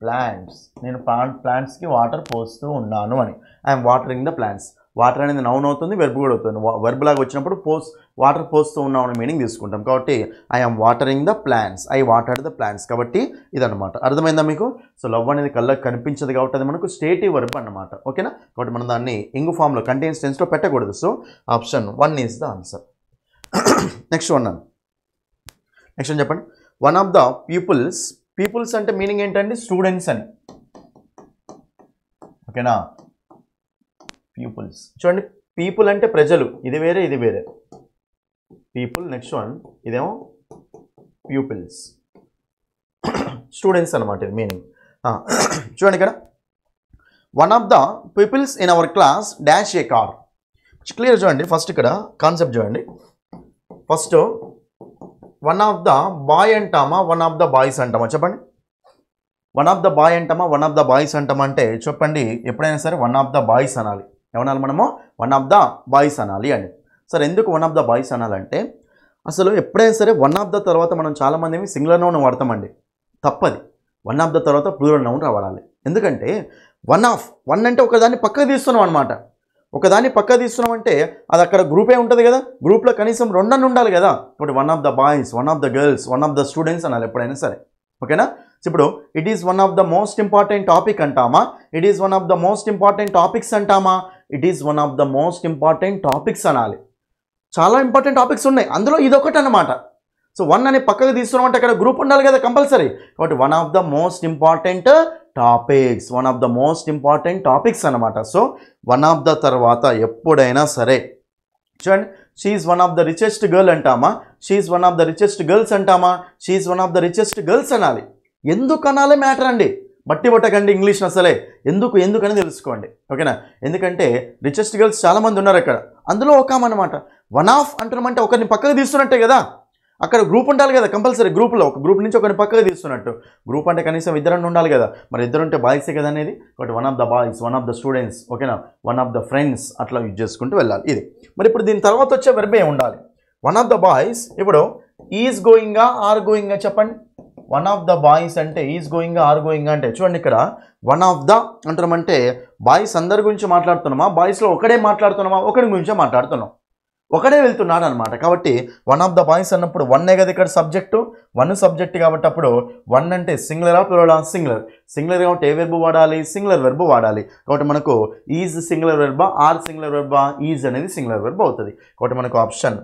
plants, నేను ప్లాంట్స్కి వాటర్ పోస్తూ ఉన్నాను అని. I'm watering the plants. Water అనేది నౌన్ అవుతుంది, వెర్బ్ కూడా అవుతుంది. వెర్బ్ లాగా వచ్చినప్పుడు వాటర్ పోస్తూ ఉన్నాం అనే మీనింగ్ తీసుకుంటాం. కాబట్టి I am watering the plants, I watered the plants. కాబట్టి ఇదన్నమాట. అర్థమైందా మీకు? సో లవ్ అనేది కళ్ళకి కనిపించదు కాబట్టి అది మనకు స్టేటివ్ వర్బ్ అన్నమాట. ఓకేనా? కాబట్టి మనం దాన్ని ఇంగు ఫామ్లో కంటిన్యూస్ టెన్స్లో పెట్టకూడదు. So option 1 is the answer. Next one చెప్పండి. వన్ ఆఫ్ ద పీపుల్స్ అంటే మీనింగ్ ఏంటండి? స్టూడెంట్స్ అని. ఓకేనా? పీపుల్స్ చూడండి, పీపుల్ అంటే ప్రజలు, ఇది వేరే ఇది వేరే. పీపుల్. నెక్స్ట్ వన్ ఇదేమో ప్యూపిల్స్, స్టూడెంట్స్ అనమాట ఇది మీనింగ్. చూడండి ఇక్కడ one of the peoples in our class dash a car. Clear చూడండి. ఫస్ట్ ఇక్కడ కాన్సెప్ట్ చూడండి. First one of the boy అంటామా, వన్ ఆఫ్ ద బాయ్స్ అంటామా? చెప్పండి. వన్ ఆఫ్ ద బాయ్ అంటామా, వన్ ఆఫ్ ద బాయ్స్ అంటామంటే చెప్పండి, ఎప్పుడైనా సరే వన్ ఆఫ్ ద బాయ్స్ అనాలి. ఏమనాలి మనము? వన్ ఆఫ్ ద బాయ్స్ అనాలి అని. సరే, ఎందుకు వన్ ఆఫ్ ద బాయ్స్ అనాలంటే అసలు ఎప్పుడైనా సరే వన్ ఆఫ్ ద తర్వాత మనం చాలామంది ఏమి సింగులర్ నౌన్ వాడతామండి. తప్పది. వన్ ఆఫ్ ద తర్వాత ప్లూరల్ నౌన్ రావాలి. ఎందుకంటే వన్ అంటే ఒకదాన్ని పక్కకు తీస్తున్నాం అనమాట. ఒకదాన్ని పక్కకు తీస్తున్నాం అంటే అది అక్కడ గ్రూపే ఉంటుంది కదా, గ్రూప్లో కనీసం రెండన్న ఉండాలి కదా. ఇప్పుడు one of the boys, one of the girls, one of the students అనాలి ఎప్పుడైనా సరే. ఓకేనా? ఇప్పుడు it is one of the most important topic అంటామా, it is one of the most important topics అంటామా, it is one of the most important topics అనాలి. చాలా ఇంపార్టెంట్ టాపిక్స్ ఉన్నాయి, అందులో ఇదొకటి అన్నమాట. సో వన్ అని పక్కకు తీస్తున్నాం అంటే అక్కడ గ్రూప్ ఉండాలి కదా కంపల్సరీ. కాబట్టి one of the most important topics, one of the most important topics అన్నమాట. సో వన్ ఆఫ్ ద తర్వాత ఎప్పుడైనా సరే చూడండి, she's one of the richest girl అంటామా, she's one of the richest girls అంటామా, she's one of the richest girls అనాలి. ఎందుకు అనాలి మ్యాటర్ అండి, బట్టి పట్టకండి ఇంగ్లీష్ అసలే. ఎందుకని తెలుసుకోండి. ఓకేనా? ఎందుకంటే రిచెస్ట్ గర్ల్స్ చాలామంది ఉన్నారు అక్కడ, అందులో ఒక అన్నమాట. వన్ ఆఫ్ అంటున్నామంటే ఒకరిని పక్కకు తీస్తున్నట్టే కదా, అక్కడ గ్రూప్ ఉండాలి కదా కంపల్సరీ. గ్రూప్లో ఒక గ్రూప్ నుంచి ఒకరిని పక్కకు తీస్తున్నట్టు. గ్రూప్ అంటే కనీసం ఇద్దరన్నా ఉండాలి కదా, మరి ఇద్దరుంటే బాయ్సే కదా అనేది. కాబట్టి one of the boys, one of the students, ఓకేనా, వన్ ఆఫ్ ద ఫ్రెండ్స్ అట్లా యూజ్ చేసుకుంటూ వెళ్ళాలి. ఇది మరి ఇప్పుడు దీని తర్వాత వచ్చే వెర్బ్ ఏమి ఉండాలి? వన్ ఆఫ్ ద బాయ్స్ ఇప్పుడు ఈజ్ గోయింగా ఆర్ గోయింగా చెప్పండి. వన్ ఆఫ్ ద బాయ్స్ అంటే ఈజ్ గోయింగ్ ఆర్ గోయింగ్ అంటే చూడండి ఇక్కడ వన్ ఆఫ్ ద అంటున్నామంటే బాయ్స్ అందరి గురించి మాట్లాడుతున్నామా, బాయ్స్లో ఒకడే మాట్లాడుతున్నామా, ఒకడి గురించే మాట్లాడుతున్నాం, ఒకడే వెళ్తున్నాడు అనమాట. కాబట్టి వన్ ఆఫ్ ద బాయ్స్ అన్నప్పుడు వన్నే కదా ఇక్కడ సబ్జెక్టు, వన్ సబ్జెక్ట్ కాబట్టి అప్పుడు వన్ అంటే సింగులరా ప్లూరలా, సింగులర్. సింగులర్ కాబట్టి ఏ వెర్బ్ వాడాలి, సింగులర్ వెర్బ్ వాడాలి. కాబట్టి మనకు ఈజ్ సింగులర్ వెర్బా, ఆర్ సింగులర్ వెర్బా, ఈజ్ అనేది సింగులర్ వెర్బ్ అవుతుంది. కాబట్టి మనకు ఆప్షన్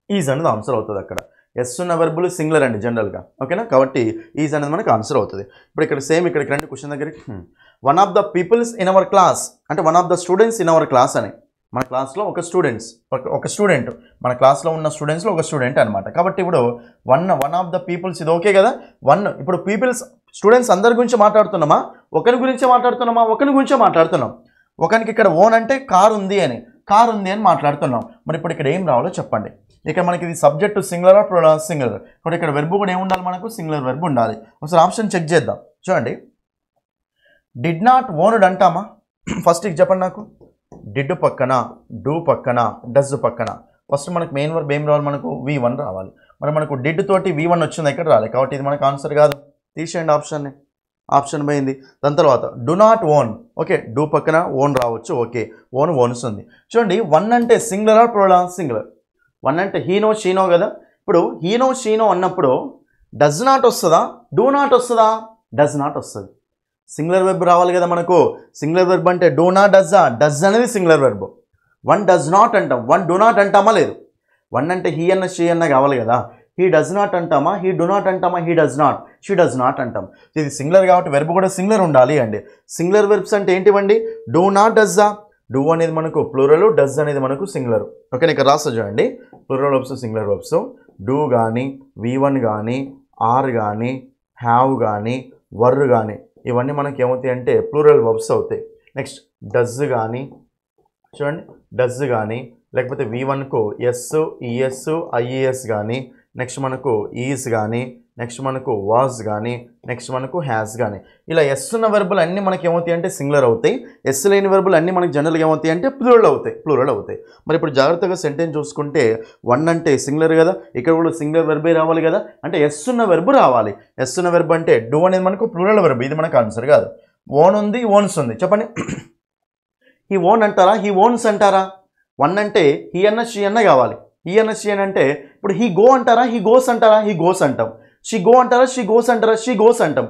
ఈజ్ అనేది ఆన్సర్ అవుతుంది. అక్కడ ఎస్ ఉన్న వెర్బులు సింగులర్ అండి జనరల్గా, ఓకేనా. కాబట్టి ఈజ్ అనేది మనకు ఆన్సర్ అవుతుంది. ఇప్పుడు ఇక్కడ సేమ్ ఇక్కడికి రండి క్వశ్చన్ దగ్గరికి. One of the peoples in our class అంటే one of the students in our class అని, మన క్లాస్లో ఒక స్టూడెంట్ మన క్లాస్లో ఉన్న స్టూడెంట్స్లో ఒక స్టూడెంట్ అనమాట. కాబట్టి ఇప్పుడు వన్ ఆఫ్ ద పీపుల్స్ ఇది ఓకే కదా. ఇప్పుడు పీపుల్స్ స్టూడెంట్స్ అందరి గురించి మాట్లాడుతున్నామా, ఒకరి గురించే మాట్లాడుతున్నామా, ఒకరి గురించే మాట్లాడుతున్నాం. ఒకరికి ఇక్కడ ఓన్ అంటే కార్ ఉంది అని మాట్లాడుతున్నాం. మరి ఇప్పుడు ఇక్కడ ఏం రావాలో చెప్పండి. ఇక్కడ మనకి ఇది సబ్జెక్టు సింగులరా ప్లూరల్, సింగులర్. కాబట్టి ఇక్కడ వెర్బ్ కూడా ఏమి ఉండాలి, మనకు సింగులర్ వెర్బ్ ఉండాలి. ఒకసారి ఆప్షన్ చెక్ చేద్దాం. చూడండి, డిడ్ నాట్ ఓన్డ్ అంటామా, ఫస్ట్ ఇది చెప్పండి నాకు. డిడ్ పక్కన, డూ పక్కన, డస్ పక్కన ఫస్ట్ మనకు మెయిన్ వర్బ్ ఏం రావాలి, మనకు V1 రావాలి. మరి మనకు డిడ్ తోటి V1 వచ్చింది ఇక్కడ రావాలి. కాబట్టి ఇది మనకు ఆన్సర్ కాదు, తీసేయండి ఆప్షన్ని. ఆప్షన్ పోయింది. దాని తర్వాత do not own, okay do పక్కన ఓన్ రావచ్చు, ఓకే ఓన్స్ ఉంది. చూడండి వన్ అంటే సింగులరా ప్లూరల్, సింగులర్. వన్ అంటే హీనో షీనో కదా. ఇప్పుడు హీనో షీనో అన్నప్పుడు డస్ నాట్ వస్తుందా, డూ నాట్ వస్తుందా, డస్ నాట్ వస్తుంది. సింగులర్ వెర్బ్ రావాలి కదా మనకు. సింగులర్ వెర్బ్ అంటే డూ నాట్ డస్సా, డస్ అనేది singular verb. One does not అంటాం, వన్ డూ నాట్ అంటామా లేదు. వన్ అంటే హీ అన్న షీ అన్న కావాలి కదా. హీ డస్ నాట్ అంటామా, హీ డూ నాట్ అంటామా, he does not, she does not అంటాం. ఇది సింగులర్ కాబట్టి వెర్బ్ కూడా సింగులర్ ఉండాలి అండి. సింగులర్ వెర్బ్స్ అంటే ఏంటివండి, డూ నాట్ డస్సా, డూ అనేది మనకు ప్లూరల్, డస్ అనేది మనకు సింగులర్. ఓకే ఇక్కడ రాస్తా చూడండి. Plural verbs, singular verbs. Do కానీ, V1 కానీ, ఆర్ కానీ, హ్యావ్ కానీ, వర్ కానీ ఇవన్నీ మనకి ఏమవుతాయి అంటే ప్లూరల్ వెర్బ్స్ అవుతాయి. నెక్స్ట్ డస్ కానీ చూడండి, డస్ కానీ లేకపోతే V1కు ఎస్, ఈఎస్, ఐఏఎస్ కానీ, నెక్స్ట్ మనకు ఈజ్ కానీ, నెక్స్ట్ మనకు వాజ్ కానీ, నెక్స్ట్ మనకు హ్యాస్ కానీ, ఇలా ఎస్ ఉన్న వెర్బులు అన్నీ మనకి ఏమవుతాయి అంటే సింగులర్ అవుతాయి. ఎస్ లేని వెర్బులు అన్నీ మనకి జనరల్గా ఏమవుతాయి అంటే ప్లూరల్ అవుతాయి. మరి ఇప్పుడు జాగ్రత్తగా సెంటెన్స్ చూసుకుంటే వన్ అంటే సింగులర్ కదా, ఇక్కడ కూడా సింగులర్ వెర్బే రావాలి కదా. అంటే ఎస్ ఉన్న వెర్బ్ రావాలి. ఎస్ ఉన్న వెర్బ్ అంటే డూ అనేది మనకు ప్లూరల్ వెర్బ్, ఇది మనకు ఆన్సర్ కాదు. ఓన్ ఉంది, ఓన్స్ ఉంది, చెప్పండి. హీ ఓన్ అంటారా, హీ ఓన్స్ అంటారా. వన్ అంటే హీ అన్న షీ అన్న కావాలి. హీ అన్న షీ అని అంటే ఇప్పుడు హీ గో అంటారా, హీ గోస్ అంటారా, హీ గోస్ అంటాం. షీ గో అంటారా, షీ గోస్ అంటారా, షీ గోస్ అంటాం.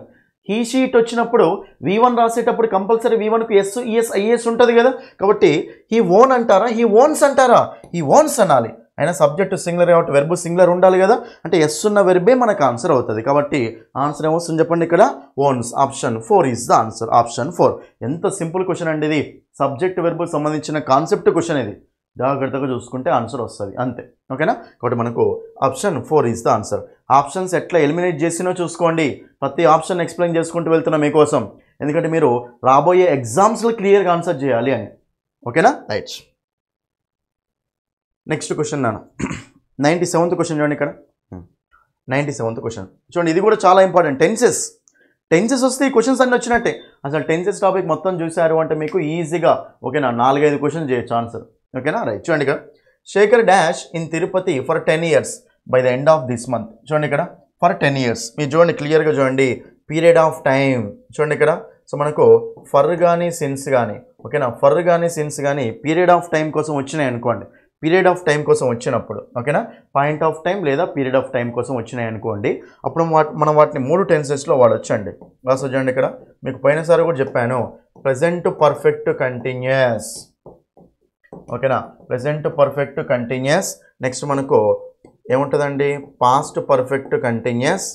హీ షీట్ వచ్చినప్పుడు V1 రాసేటప్పుడు కంపల్సరీ V1కు ఎస్, ఈఎస్, ఐఏఎస్ ఉంటుంది కదా. కాబట్టి హీ ఓన్ అంటారా, హీ ఓన్స్ అంటారా, హీ ఓన్స్ అనాలి. అయినా సబ్జెక్టు సింగులర్ కాబట్టి వెర్బ్ సింగులర్ ఉండాలి కదా. అంటే ఎస్ ఉన్న వెర్బే మనకు ఆన్సర్ అవుతుంది. కాబట్టి ఆన్సర్ ఏమొస్తుంది చెప్పండి ఇక్కడ, owns. Option 4 is the answer. Option 4. ఎంత సింపుల్ క్వశ్చన్ అండి ఇది. సబ్జెక్ట్ వెర్బ్ సంబంధించిన కాన్సెప్ట్ క్వశ్చన్ ఇది. జాగ్రత్తగా చూసుకుంటే ఆన్సర్ వస్తుంది అంతే, ఓకేనా. కాబట్టి మనకు option 4 is the answer. Options ఎట్లా ఎలిమినేట్ చేసినో చూసుకోండి. ప్రతి ఆప్షన్ ఎక్స్ప్లెయిన్ చేసుకుంటూ వెళ్తున్నా మీకోసం, ఎందుకంటే మీరు రాబోయే ఎగ్జామ్స్లో క్లియర్గా ఆన్సర్ చేయాలి అని, ఓకేనా. రైట్, నెక్స్ట్ క్వశ్చన్ నాన్న 97th క్వశ్చన్ చూడండి. ఇక్కడ 97th క్వశ్చన్ చూడండి. ఇది కూడా చాలా ఇంపార్టెంట్. టెన్సెస్ వస్తే ఈ క్వశ్చన్స్ అన్నీ వచ్చినట్టే. అసలు టెన్సెస్ టాపిక్ మొత్తం చూశారు అంటే మీకు ఈజీగా ఓకేనా 4-5 క్వశ్చన్ చేయొచ్చు ఆన్సర్, ఓకేనా. రైట్, చూడండి ఇక్కడ Shekhar dash in Tirupati for 10 years by the end of this month. చూడండి ఇక్కడ ఫర్ 10 years మీరు చూడండి, క్లియర్గా చూడండి. పీరియడ్ ఆఫ్ టైం చూడండి ఇక్కడ. సో మనకు ఫర్ కానీ సిన్స్ కానీ ఓకేనా, ఫర్ కానీ సిన్స్ కానీ పీరియడ్ ఆఫ్ టైం కోసం వచ్చినాయి అనుకోండి. పీరియడ్ ఆఫ్ టైం కోసం వచ్చినప్పుడు ఓకేనా, పాయింట్ ఆఫ్ టైం లేదా పీరియడ్ ఆఫ్ టైం కోసం వచ్చినాయి అనుకోండి, అప్పుడు మనం వాటిని 3 టెన్సెస్లో వాడొచ్చండి. రాసి చూడండి ఇక్కడ. మీకు పోయినసారి కూడా చెప్పాను, ప్రెజెంట్ పర్ఫెక్ట్ కంటిన్యూస్ ఓకేనా, ప్రెజెంట్ పర్ఫెక్ట్ కంటిన్యూస్. నెక్స్ట్ మనకు ఏముంటుందండి, పాస్ట్ పర్ఫెక్ట్ కంటిన్యూస్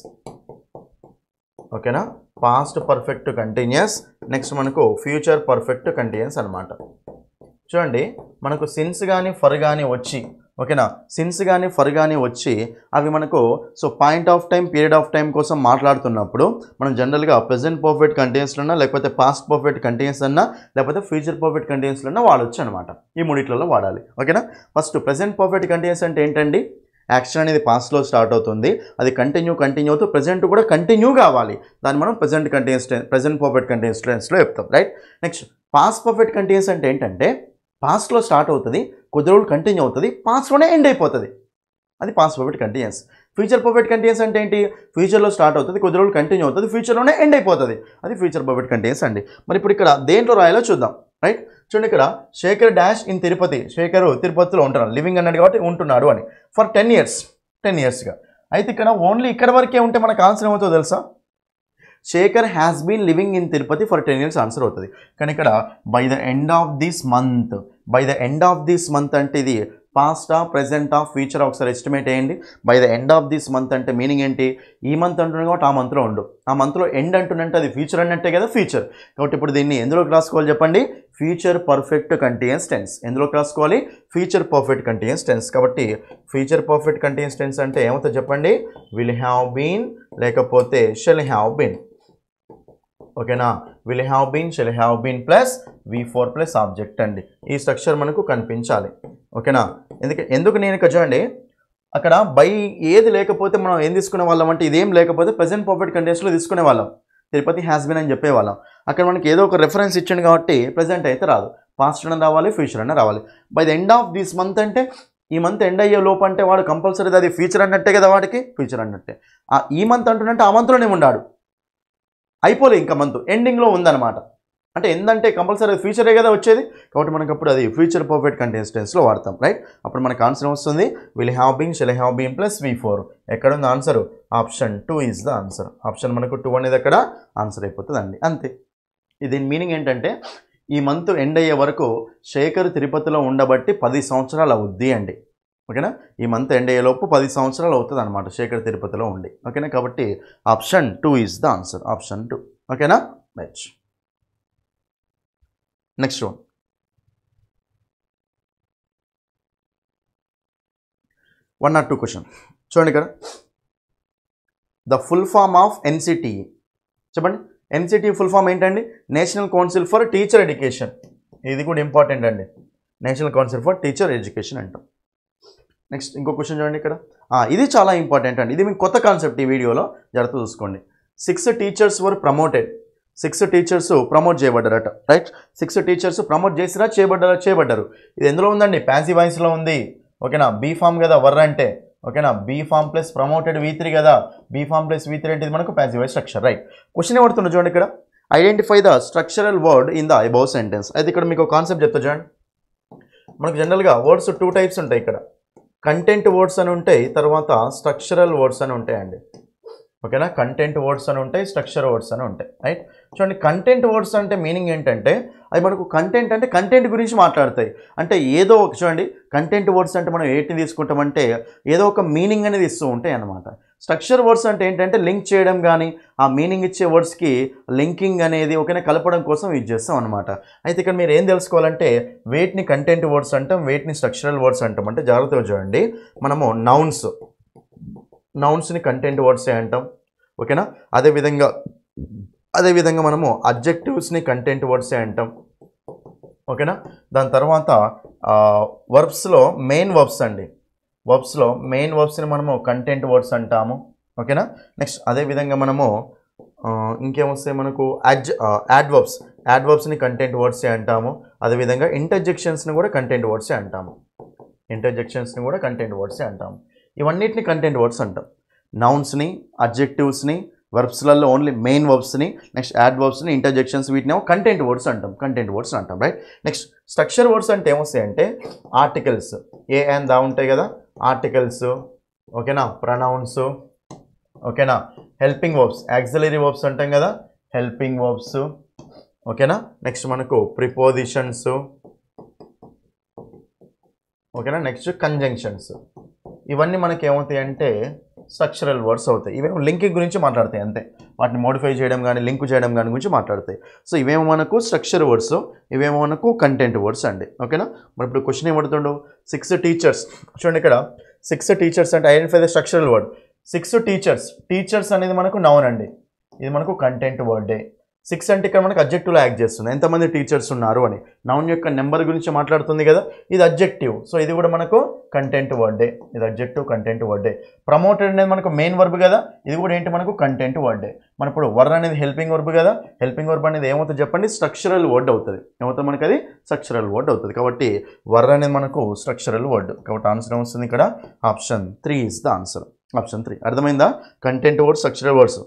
ఓకేనా, పాస్ట్ పర్ఫెక్ట్ కంటిన్యూస్. నెక్స్ట్ మనకు ఫ్యూచర్ పర్ఫెక్ట్ కంటిన్యూస్ అనమాట. చూడండి మనకు సిన్స్ కానీ ఫర్ కానీ వచ్చి ఓకేనా, సిన్స్ కానీ ఫర్ కానీ వచ్చి అవి మనకు so point of time period of time కోసం మాట్లాడుతున్నప్పుడు మనం జనరల్గా ప్రెజెంట్ పర్ఫెక్ట్ కంటిన్యూస్లోనా లేకపోతే పాస్ట్ పర్ఫెక్ట్ కంటిన్యూస్ అన్నా లేకపోతే ఫ్యూచర్ పర్ఫెక్ట్ కంటిన్యూస్లోనా వాడవచ్చు అనమాట. ఈ మూడిట్లలో వాడాలి, ఓకేనా. ఫస్ట్ ప్రెజెంట్ పర్ఫెక్ట్ కంటిన్యూస్ అంటే ఏంటండి, యాక్షన్ అనేది పాస్ట్లో స్టార్ట్ అవుతుంది, అది కంటిన్యూ అవుతూ ప్రెజెంట్ కూడా కంటిన్యూ కావాలి, దాన్ని మనం ప్రెజెంట్ పర్ఫెక్ట్ కంటిన్యూస్ టెన్స్లో చెప్తాం, right. Next past perfect continuous అంటే ఏంటంటే పాస్ట్లో స్టార్ట్ అవుతుంది, కొద్ది రోజులు కంటిన్యూ అవుతుంది, పాస్ట్లోనే ఎండ్ అయిపోతుంది. అది past perfect continuous. Future perfect continuous అంటే ఏంటి? ఫ్యూచర్లో స్టార్ట్ అవుతుంది, కొద్ది రోజులు కంటిన్యూ అవుతుంది, ఫ్యూచర్లోనే ఎండ్ అయిపోతుంది. అది ఫ్యూచర్ పర్ఫెక్ట్ కంటిన్యూస్ అండి. మరి ఇప్పుడు ఇక్కడ దేంట్లో రాయాలో చూద్దాం. రైట్, చూడండి ఇక్కడ శేఖర్ డాష్ ఇన్ తిరుపతి. శేఖర్ తిరుపతిలో ఉంటున్నాడు, లివింగ్ అన్నాడు కాబట్టి ఉంటున్నాడు అని, ఫర్ 10 years 10 yearsగా. అయితే ఇక్కడ ఓన్లీ ఇక్కడ వరకే ఉంటే మనకు ఆన్సర్ ఏమవుతుందో తెలుసా? Shekhar has been living in Tirupati for 10 years answer అవుతుంది. కానీ ఇక్కడ by the end of this month, by the end of this month అంటే ఇది పాస్టా, ప్రెజెంటా, ఫ్యూచరా ఒకసారి ఎస్టిమేట్ చేయండి. By the end of this month అంటే మీనింగ్ ఏంటి? ఈ మంత్ అంటున్నాడు కాబట్టి ఆ మంత్లో ఉండు, ఆ మంత్లో ఎండ్ అంటున్నంటే అది ఫ్యూచర్ అన్నట్టే కదా, ఫ్యూచర్. కాబట్టి ఇప్పుడు దీన్ని ఎందులోకి రాసుకోవాలి చెప్పండి? Future perfect continuous tense. ఎందులోకి రాసుకోవాలి? Future perfect continuous tense. కాబట్టి ఫ్యూచర్ పర్ఫెక్ట్ కంటిన్యూస్ టెన్స్ అంటే ఏమవుతుంది చెప్పండి? విల్ హ్యావ్ బీన్ లేకపోతే షెల్ హ్యావ్ బీన్. ఓకేనా? Will have been, shall have been plus V4 plus object అండి. ఈ స్ట్రక్చర్ మనకు కనిపించాలి. ఓకేనా? ఎందుకు నేను ఇక్కడ చూడండి, అక్కడ బై ఏది లేకపోతే మనం ఏం తీసుకునే వాళ్ళం అంటే ఇదేం లేకపోతే ప్రెజెంట్ పర్ఫెక్ట్ కండిషన్లో తీసుకునే వాళ్ళం, తిరుపతి హ్యాస్ బీన్ అని చెప్పేవాళ్ళం. అక్కడ మనకి ఏదో ఒక రెఫరెన్స్ ఇచ్చాను కాబట్టి ప్రెజెంట్ అయితే రాదు, పాస్ట్ అన్న రావాలి, ఫ్యూచర్ అన్న రావాలి. By the end of this month అంటే ఈ మంత్ ఎండ్ అయ్యే లోపు అంటే వాడు కంపల్సరీ అది ఫ్యూచర్ అన్నట్టే కదా, వాడికి ఫ్యూచర్ అన్నట్టే. ఈ మంత్ అంటున్నట్టే ఆ మంత్లోనే ఉన్నాడు, అయిపోలే ఇంకా మంత్ ఎండింగ్లో ఉందన్నమాట. అంటే ఏంటంటే కంపల్సరీ ఫ్యూచరే కదా వచ్చేది, కాబట్టి మనకు అప్పుడు అది ఫ్యూచర్ పర్ఫెక్ట్ కంటిన్యూస్ టెన్స్లో వాడతాం. రైట్, అప్పుడు మనకు ఆన్సర్ వస్తుంది will have been, shall have been plus V4. ఎక్కడ ఉంది answer? Option 2 is the answer. Option మనకు 2 అనేది అక్కడ ఆన్సర్ అయిపోతుంది అండి, అంతే. దీని మీనింగ్ ఏంటంటే ఈ మంత్ ఎండ్ అయ్యే వరకు శేఖర్ తిరుపతిలో ఉండబట్టి 10 సంవత్సరాలు అవుద్ది అండి. ఓకేనా? ఈ మంత్ ఎండ్ అయ్యేలోపు 10 సంవత్సరాలు అవుతుంది అనమాట శేఖర్ తిరుపతిలో ఉండి. ఓకేనా? కాబట్టి option 2 is the answer, option 2. ఓకేనా? Right, next one. 1 or 2 question చూడండి ఇక్కడ. The full form of NCTE చెప్పండి. NCTE ఫుల్ ఫామ్ ఏంటండి? National council for teacher education. ఇది కూడా ఇంపార్టెంట్ అండి, national council for teacher education అంటాం. నెక్స్ట్ ఇంకో క్వశ్చన్ చూడండి ఇక్కడ. ఇది చాలా ఇంపార్టెంట్ అండి, ఇది మీకు కొత్త కాన్సెప్ట్, ఈ వీడియోలో జాగ్రత్త చూసుకోండి. 6 teachers were promoted. 6 teachers promote చేయబడ్డారట. రైట్, 6 teachers ప్రమోట్ చేసిరా, చేయబడ్డారు. ఇది ఎందులో ఉందండి? ప్యాసివ్ వాయిస్లో ఉంది. ఓకేనా? బీ ఫామ్ కదా వర్ అంటే. ఓకేనా? Be form plus promoted V3 కదా, బీ ఫామ్ ప్లస్ V3 అంటే ఇది మనకు passive voice structure. Right, question ఏమడుతుంది చూడండి ఇక్కడ. Identify the structural word in the above sentence. అయితే ఇక్కడ మీకు కాన్సెప్ట్ చెప్తా చూడండి. మనకు జనరల్గా వర్డ్స్ 2 types ఉంటాయి ఇక్కడ. కంటెంట్ వర్డ్స్ అని ఉంటాయి, తర్వాత స్ట్రక్చరల్ వర్డ్స్ అని ఉంటాయండి. ఓకేనా? కంటెంట్ వర్డ్స్ అని ఉంటాయి, స్ట్రక్చర్ వర్డ్స్ అని ఉంటాయి. రైట్, చూడండి కంటెంట్ వర్డ్స్ అంటే మీనింగ్ ఏంటంటే అది మనకు కంటెంట్ అంటే కంటెంట్ గురించి మాట్లాడతాయి. అంటే ఏదో ఒక చూడండి కంటెంట్ వర్డ్స్ అంటే మనం ఏంటిని తీసుకుంటామంటే ఏదో ఒక మీనింగ్ అనేది ఇస్తూ ఉంటాయి అన్నమాట. స్ట్రక్చర్ వర్డ్స్ అంటే ఏంటంటే లింక్ చేయడం కానీ ఆ మీనింగ్ ఇచ్చే వర్డ్స్కి లింకింగ్ అనేది ఓకేనా కలపడం కోసం యూజ్ చేస్తాం అనమాట. అయితే ఇక్కడ మీరు ఏం తెలుసుకోవాలంటే వేటిని కంటెంట్ వర్డ్స్ అంటాం, వేటిని స్ట్రక్చరల్ వర్డ్స్ అంటాం అంటే జాగ్రత్తగా చూడండి. మనము నౌన్స్ని కంటెంట్ వర్డ్సే అంటాం. ఓకేనా? అదేవిధంగా మనము అడ్జెక్టివ్స్ని కంటెంట్ వర్డ్సే అంటాం. ఓకేనా? దాని తర్వాత వర్బ్స్లో మెయిన్ వర్బ్స్ అండి, వర్బ్స్లో మెయిన్ వర్బ్స్ని మనము కంటెంట్ వర్డ్స్ అంటాము. ఓకేనా? నెక్స్ట్ అదేవిధంగా మనము ఇంకేమొస్తాయి మనకు యాడ్ వర్బ్స్ని కంటెంట్ వర్డ్సే అంటాము. అదేవిధంగా ఇంటర్జెక్షన్స్ని కూడా కంటెంట్ వర్డ్సే అంటాము. ఇవన్నిటిని కంటెంట్ వర్డ్స్ అంటాం. నౌన్స్ని, అడ్జెక్టివ్స్ని, వర్బ్స్లలో ఓన్లీ మెయిన్ వర్బ్స్ని, నెక్స్ట్ యాడ్ వర్బ్స్ని, ఇంటర్జెక్షన్స్, వీటిని కంటెంట్ వర్డ్స్ అంటాం. రైట్, నెక్స్ట్ స్ట్రక్చర్ వర్డ్స్ అంటే ఏమొస్తాయంటే ఆర్టికల్స్, ఏ అండ్ దా ఉంటాయి కదా, ఆర్టికల్స్. ఓకేనా? ప్రొనౌన్స్. ఓకేనా? హెల్పింగ్ వర్బ్స్, యాక్సిలరీ వర్బ్స్ అంటాం కదా, హెల్పింగ్ వర్బ్స్. ఓకేనా? నెక్స్ట్ మనకు ప్రిపోజిషన్స్. ఓకేనా? Next conjunctions. ఇవన్నీ మనకి ఏమవుతాయి అంటే స్ట్రక్చరల్ వర్డ్స్ అవుతాయి. ఇవేమో లింకింగ్ గురించి మాట్లాడతాయి అంతే, వాటిని మోడిఫై చేయడం కానీ లింక్ చేయడం కానీ గురించి మాట్లాడతాయి. సో ఇవేమో మనకు స్ట్రక్చర్ వర్డ్స్, ఇవేమో మనకు కంటెంట్ వర్డ్స్ అండి. ఓకేనా? మరి ఇప్పుడు క్వశ్చన్ ఏమడుతుండో 6 teachers చూడండి ఇక్కడ. 6 teachers అంటే identify the structural word. 6 teachers అనేది మనకు నౌన్ అండి, ఇది మనకు కంటెంట్ వర్డే. 6 అంటే ఇక్కడ మనకు అడ్జెక్టివ్లో యాక్ట్ చేస్తుంది, ఎంతమంది టీచర్స్ ఉన్నారు అని. నౌన్ యొక్క నెంబర్ గురించి మాట్లాడుతుంది కదా, ఇది అడ్జెక్టివ్. సో ఇది కూడా మనకు కంటెంట్ వర్డే, ఇది అడ్జెక్టివ్ కంటెంట్ వర్డే. ప్రమోటెడ్ అనేది మనకు మెయిన్ వర్బ్ కదా, ఇది కూడా ఏంటి మనకు కంటెంట్ వర్డే. మన ఇప్పుడు వర్ అనేది హెల్పింగ్ వర్బ్ కదా, హెల్పింగ్ వర్బ్ అనేది ఏమవుతుంది చెప్పండి, స్ట్రక్చరల్ వర్డ్ అవుతుంది. ఏమవుతుంది మనకు అది స్ట్రక్చరల్ వర్డ్ అవుతుంది. కాబట్టి వర్ అనేది మనకు స్ట్రక్చరల్ వర్డ్. కాబట్టి ఆన్సర్ ఏమొస్తుంది ఇక్కడ, option 3 is the answer. Option 3 అర్థమైందా? కంటెంట్ వర్డ్స్, స్ట్రక్చరల్ వర్డ్స్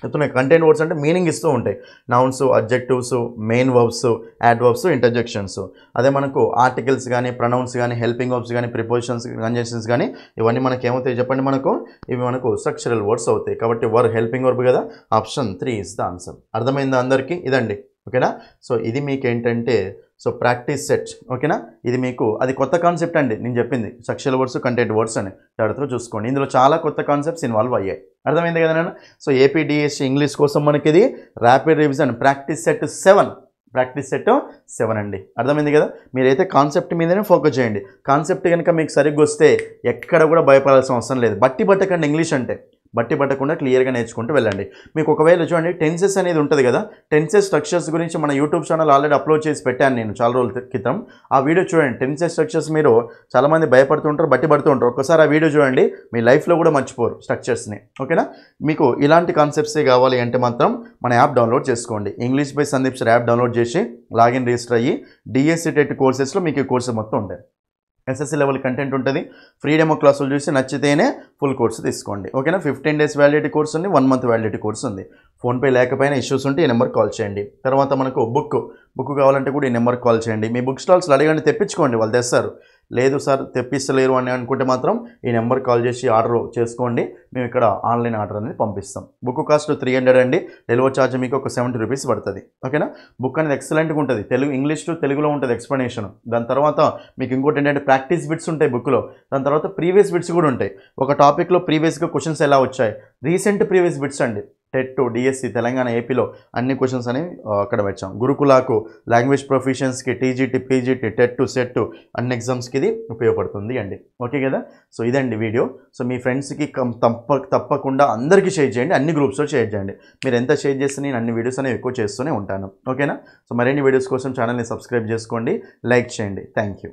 చెప్తున్నాయి. కంటెంట్ వర్డ్స్ అంటే మీనింగ్ ఇస్తూ ఉంటాయి, nouns, adjectives, main verbs, adverbs, interjections. అదే మనకు ఆర్టికల్స్ కానీ, ప్రొనౌన్స్ కానీ, హెల్పింగ్ వర్బ్స్ కానీ, ప్రిపోజిషన్స్, కంజంక్షన్స్ కానీ ఇవన్నీ మనకి ఏమవుతాయి చెప్పండి, మనకు ఇవి మనకు స్ట్రక్చరల్ వర్డ్స్ అవుతాయి. కాబట్టి వర్ హెల్పింగ్ వర్బ్ కదా, ఆప్షన్ 3 ఇస్ ద ఆన్సర్. అర్థమైందా అందరికీ? ఇదండి, ఓకేనా. సో ఇది మీకు ఏంటంటే సో ప్రాక్టీస్ సెట్, ఓకేనా. ఇది మీకు అది కొత్త కాన్సెప్ట్ అండి నేను చెప్పింది, స్ట్రక్చరల్ వర్డ్స్, కంటెంట్ వర్డ్స్ అని జాగ్రత్తగా చూసుకోండి. ఇందులో చాలా కొత్త కాన్సెప్ట్స్ ఇన్వాల్వ్ అయ్యాయి. అర్థమైంది కదా నాన్న. సో ఏపీడిఎస్సి ఇంగ్లీష్ కోసం మనకి ఇది rapid revision practice set 7, practice set 7 అండి. అర్థమైంది కదా. మీరైతే కాన్సెప్ట్ మీదనే ఫోకస్ చేయండి. కాన్సెప్ట్ కనుక మీకు సరిగ్గా వస్తే ఎక్కడ కూడా భయపడాల్సిన అవసరం లేదు. బట్టి పట్టకండి ఇంగ్లీష్ అంటే, బట్టి పట్టకుండా క్లియర్గా నేర్చుకుంటూ వెళ్ళండి. మీకు ఒకవేళ చూడండి టెన్సెస్ అనేది ఉంటుంది కదా, టెన్సెస్ స్ట్రక్చర్స్ గురించి మన యూట్యూబ్ ఛానల్ ఆల్రెడీ అప్లోడ్ చేసి పెట్టాను నేను చాలా రోజుల క్రితం. ఆ వీడియో చూడండి. టెన్సెస్ స్ట్రక్చర్స్ మీరు చాలామంది భయపడుతుంటారు, బట్టి పడుతూ ఉంటారు. ఒకసారి ఆ వీడియో చూడండి, మీ లైఫ్లో కూడా మర్చిపోరు స్ట్రక్చర్స్ని, ఓకేనా. మీకు ఇలాంటి కాన్సెప్ట్సే కావాలి అంటే మాత్రం మన యాప్ డౌన్లోడ్ చేసుకోండి. English by Sandeep sir app download చేసి లాగిన్ రిజిస్టర్ అయ్యి డిఎస్సి టెట్ కోర్సెస్లో మీకు ఈ కోర్సెస్ మొత్తం ఉంటాయి. ఎస్ఎస్సి లెవెల్ కంటెంట్ ఉంటుంది. ఫ్రీ డెమో క్లాసులు చూసి నచ్చితేనే ఫుల్ కోర్సు తీసుకోండి, ఓకేనా. 15 days వ్యాలిడిటీ కోర్స్ ఉంది, 1 month వ్యాలిడిటీ కోర్స్ ఉంది. ఫోన్పే లేకపోయినా ఇష్యూస్ ఉంటే ఈ నెంబర్కి కాల్ చేయండి. తర్వాత మనకు బుక్ కావాలంటే కూడా ఈ నెంబర్కి కాల్ చేయండి. మీ బుక్ స్టాల్స్లో అడగండి, తెప్పించుకోండి, వాళ్ళు తెస్తారు. లేదు సార్ తెప్పిస్తలేరు అని అనుకుంటే మాత్రం ఈ నెంబర్కి కాల్ చేసి ఆర్డర్ చేసుకోండి. మేము ఇక్కడ ఆన్లైన్ ఆర్డర్ అనేది పంపిస్తాం. బుక్ కాస్ట్ 300 అండి. డెలివరీ ఛార్జ్ మీకు ఒక 70 rupees పడుతుంది, ఓకేనా. బుక్ అనేది ఎక్సలెంట్గా ఉంటుంది, ఇంగ్లీష్ టు తెలుగులో ఉంటుంది ఎక్స్ప్లెనేషన్. దాని తర్వాత మీకు ఇంకోటి ఏంటంటే ప్రాక్టీస్ బిట్స్ ఉంటాయి బుక్లో. దాని తర్వాత ప్రీవియస్ బిట్స్ కూడా ఉంటాయి. ఒక టాపిక్లో ప్రీవియస్గా క్వశ్చన్స్ ఎలా వచ్చాయి, రీసెంట్ ప్రీవియస్ బిట్స్ అండి. టెట్, డిఎస్సి, తెలంగాణ, ఏపీలో అన్ని క్వశ్చన్స్ అనేవి అక్కడ వచ్చాం. గురుకులకు, లాంగ్వేజ్ ప్రొఫిషియన్స్కి, టీజీటీ, పీజీటీ, టెట్, సెట్ అన్ని ఎగ్జామ్స్కి ఇది ఉపయోగపడుతుంది అండి, ఓకే కదా. సో ఇదండి వీడియో. సో మీ ఫ్రెండ్స్కి తప్పకుండా అందరికీ షేర్ చేయండి, అన్ని గ్రూప్స్లో షేర్ చేయండి. మీరు ఎంత షేర్ చేస్తే నేను అన్ని వీడియోస్ అనేవి ఎక్కువ చేస్తూనే ఉంటాను, ఓకేనా. సో మరిన్ని వీడియోస్ కోసం ఛానల్ని సబ్స్క్రైబ్ చేసుకోండి, లైక్ చేయండి. Thank you.